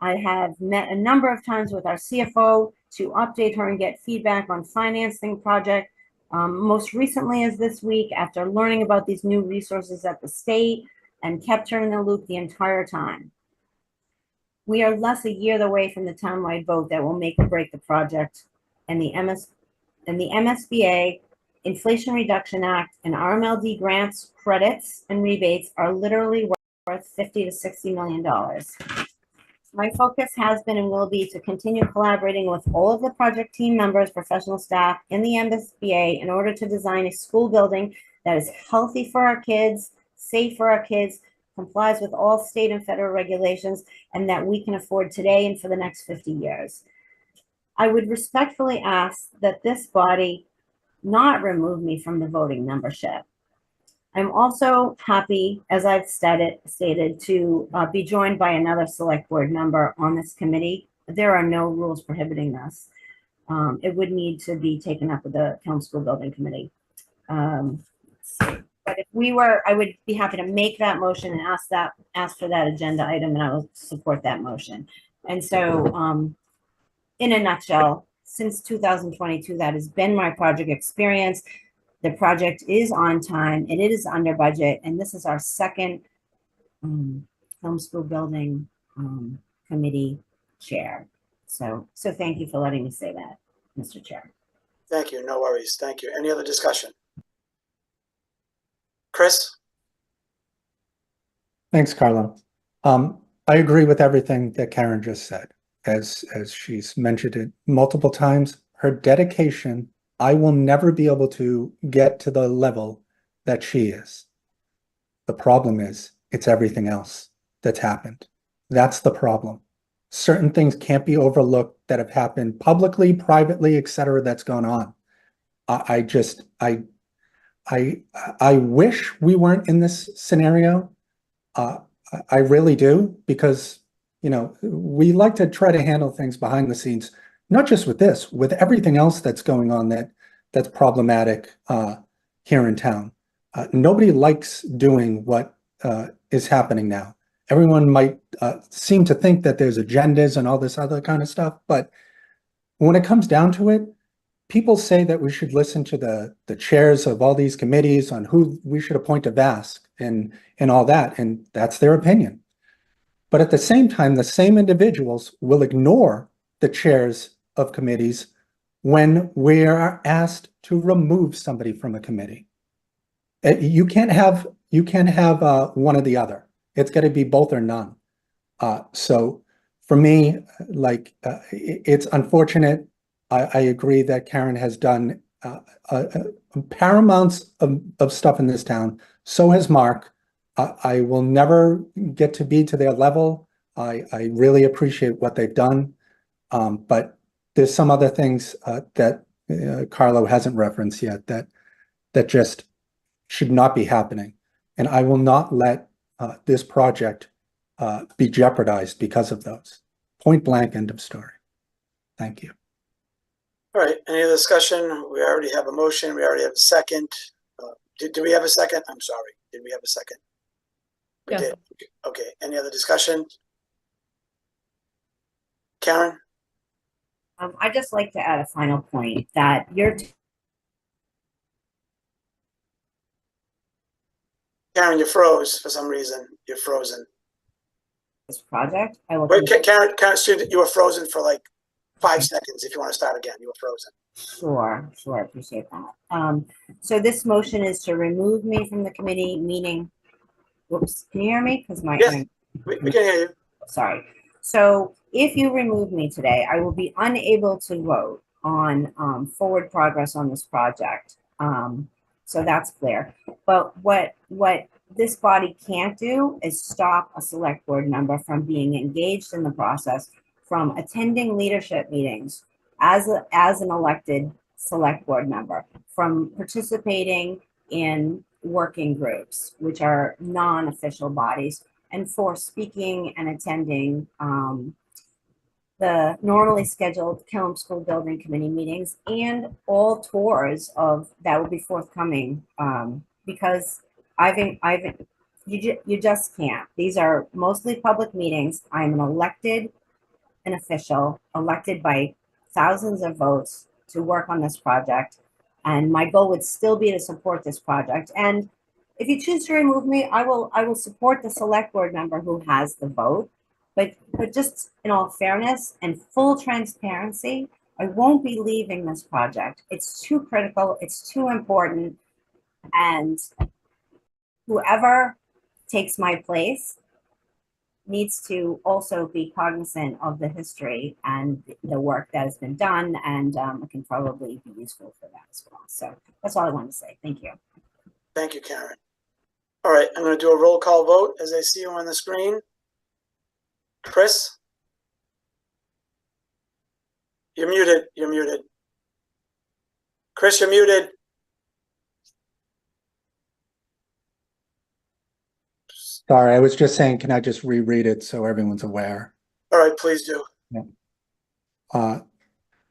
I have met a number of times with our CFO to update her and get feedback on financing project. Most recently is this week after learning about these new resources at the state, and kept her in the loop the entire time. We are less a year away from the townwide vote that will make or break the project, and the MSBA, Inflation Reduction Act, and RMLD grants, credits, and rebates are literally worth $50 to $60 million. My focus has been and will be to continue collaborating with all of the project team members, professional staff, and the MSBA in order to design a school building that is healthy for our kids, safe for our kids, complies with all state and federal regulations, and that we can afford today and for the next 50 years. I would respectfully ask that this body not remove me from the voting membership. I'm also happy, as I've stated, to be joined by another select board member on this committee. There are no rules prohibiting this. It would need to be taken up with the Town School Building Committee. But if we were, I would be happy to make that motion and ask for that agenda item, and I will support that motion. And so, in a nutshell, since 2022, that has been my project experience. The project is on time and it is under budget, and this is our second Film School Building Committee chair. So thank you for letting me say that, Mr. Chair. Thank you. No worries. Thank you. Any other discussion? Chris? Thanks, Carlo. I agree with everything that Karen just said. As she's mentioned it multiple times, her dedication, I will never be able to get to the level that she is. The problem is, it's everything else that's happened. That's the problem. Certain things can't be overlooked that have happened publicly, privately, etc. that's gone on. I wish we weren't in this scenario. I really do, because, you know, we like to try to handle things behind the scenes, not just with this, with everything else that's going on that's problematic here in town. Nobody likes doing what is happening now. Everyone might seem to think that there's agendas and all this other kind of stuff, but when it comes down to it, people say that we should listen to the chairs of all these committees on who we should appoint to VASC and all that, and that's their opinion. But at the same time, the same individuals will ignore the chairs of committees when we are asked to remove somebody from a committee. You can't have one or the other. It's got to be both or none. So for me, like, it's unfortunate. I agree that Karen has done paramounts of stuff in this town. So has Mark. I will never get to be to their level. I really appreciate what they've done. But there's some other things that Carlo hasn't referenced yet that just should not be happening. And I will not let this project be jeopardized because of those. Point blank, end of story. Thank you. All right, any other discussion? We already have a motion. We already have a second. Did we have a second? I'm sorry. Did we have a second? We Yes. did. Okay, any other discussion? Karen? I'd just like to add a final point that Karen, you froze for some reason. You're frozen. this project, I will. Wait, Karen, you were frozen for like 5 seconds. If you want to start again, you were frozen. Sure, appreciate that. So this motion is to remove me from the committee, meaning, whoops, can you hear me? Because Yes. We can hear you. sorry. So if you remove me today, I will be unable to vote on forward progress on this project. So that's clear. But what this body can't do is stop a select board member from being engaged in the process, from attending leadership meetings as an elected select board member, from participating in working groups, which are non-official bodies, and for speaking and attending the normally scheduled Killam School Building Committee meetings and all tours of that will be forthcoming, because you just can't. These are mostly public meetings. I'm an official elected by thousands of votes to work on this project. And my goal would still be to support this project. And if you choose to remove me, I will support the select board member who has the vote. But just in all fairness and full transparency, I won't be leaving this project. It's too critical, it's too important. And whoever takes my place needs to also be cognizant of the history and the work that has been done, and it can probably be useful for that as well. So that's all I wanted to say. Thank you. Thank you, Karen. All right, I'm going to do a roll call vote as I see you on the screen. Chris? You're muted. You're muted. Chris, you're muted. Sorry, I was just saying, can I just reread it so everyone's aware? All right, please do.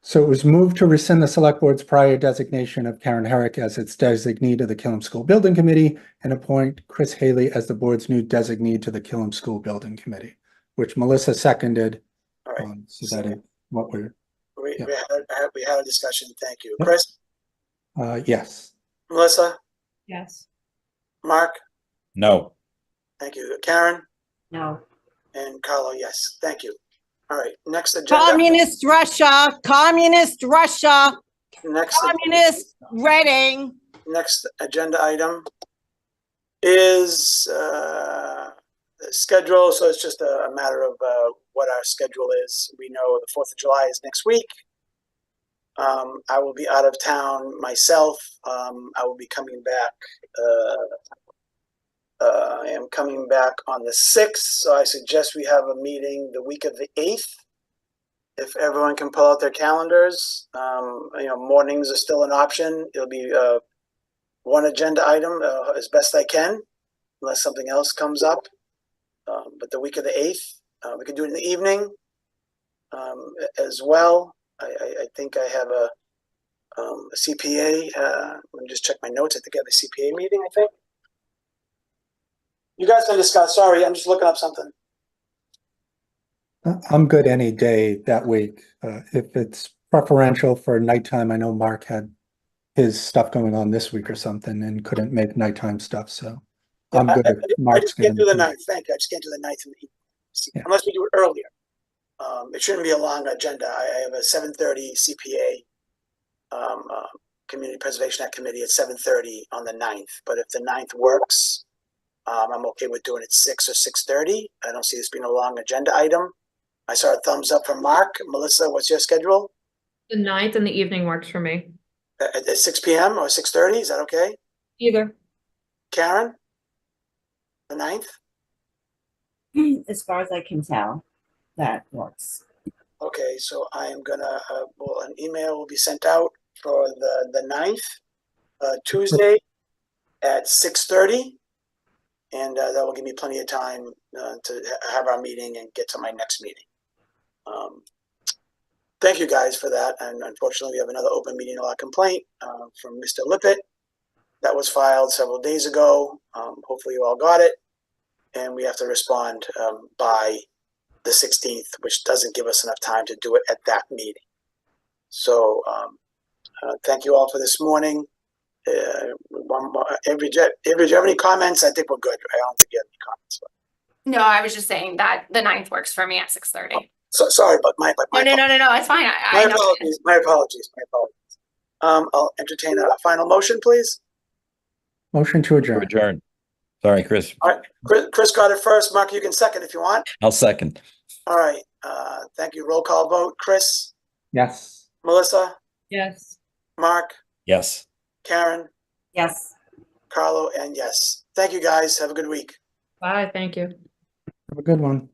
So it was moved to rescind the select board's prior designation of Karen Herrick as its designee to the Killam School Building Committee and appoint Chris Haley as the board's new designee to the Killam School Building Committee, which Melissa seconded. All right. So that is what we're, We yeah. we had a discussion. Thank you. Yep. Chris? Yes. Melissa? Yes. Mark? No. Thank you. Karen? No. And Carlo, yes. Thank you. All right, next agenda. Communist Russia, communist Russia, Next, communist Reading. next agenda item is schedule. So it's just a matter of what our schedule is. We know the 4th of July is next week. I will be out of town myself. I will be coming back. I am coming back on the 6th, so I suggest we have a meeting the week of the 8th. If everyone can pull out their calendars, mornings are still an option. It'll be one agenda item as best I can, unless something else comes up. But the week of the 8th, we can do it in the evening as well. I think I have a CPA. Let me just check my notes. I think I have a CPA meeting, I think. You guys can discuss. Sorry, I'm just looking up something. I'm good any day that week. If it's preferential for nighttime, I know Mark had his stuff going on this week or something and couldn't make nighttime stuff. So I'm good. I just can't do the 9th. Thank you. I just can't do the 9th in the evening, unless we do it earlier. It shouldn't be a long agenda. I have a 7:30 CPA Community Preservation Act Committee at 7:30 on the 9th. But if the 9th works, I'm okay with doing it 6 or 6:30. I don't see this being a long agenda item. I saw a thumbs up from Mark. Melissa, what's your schedule? The 9th in the evening works for me. At 6 p.m. or 6:30? Is that okay? Either. Karen? The 9th? As far as I can tell, that works. Okay, so I am gonna, an email will be sent out for the 9th, Tuesday at 6:30. And that will give me plenty of time to have our meeting and get to my next meeting. Thank you guys for that. And unfortunately, we have another open meeting law complaint from Mr. Lippett that was filed several days ago. Hopefully you all got it. And we have to respond by the 16th, which doesn't give us enough time to do it at that meeting. So thank you all for this morning. Avery, do you have any comments? I think we're good. I don't think you have any comments. No, I was just saying that the 9th works for me at 6:30. So sorry, but my No, it's fine. my I know. apologies. My apologies. My apologies. I'll entertain a final motion, please. Motion to adjourn. Adjourn. Sorry, Chris. All right, Chris got it first. Mark, you can second if you want. I'll second. All right. Thank you. Roll call vote. Chris, Yes. Melissa, Yes. Mark, Yes. Karen, Yes. Carlo, and yes. Thank you guys. Have a good week. Bye, thank you. Have a good one.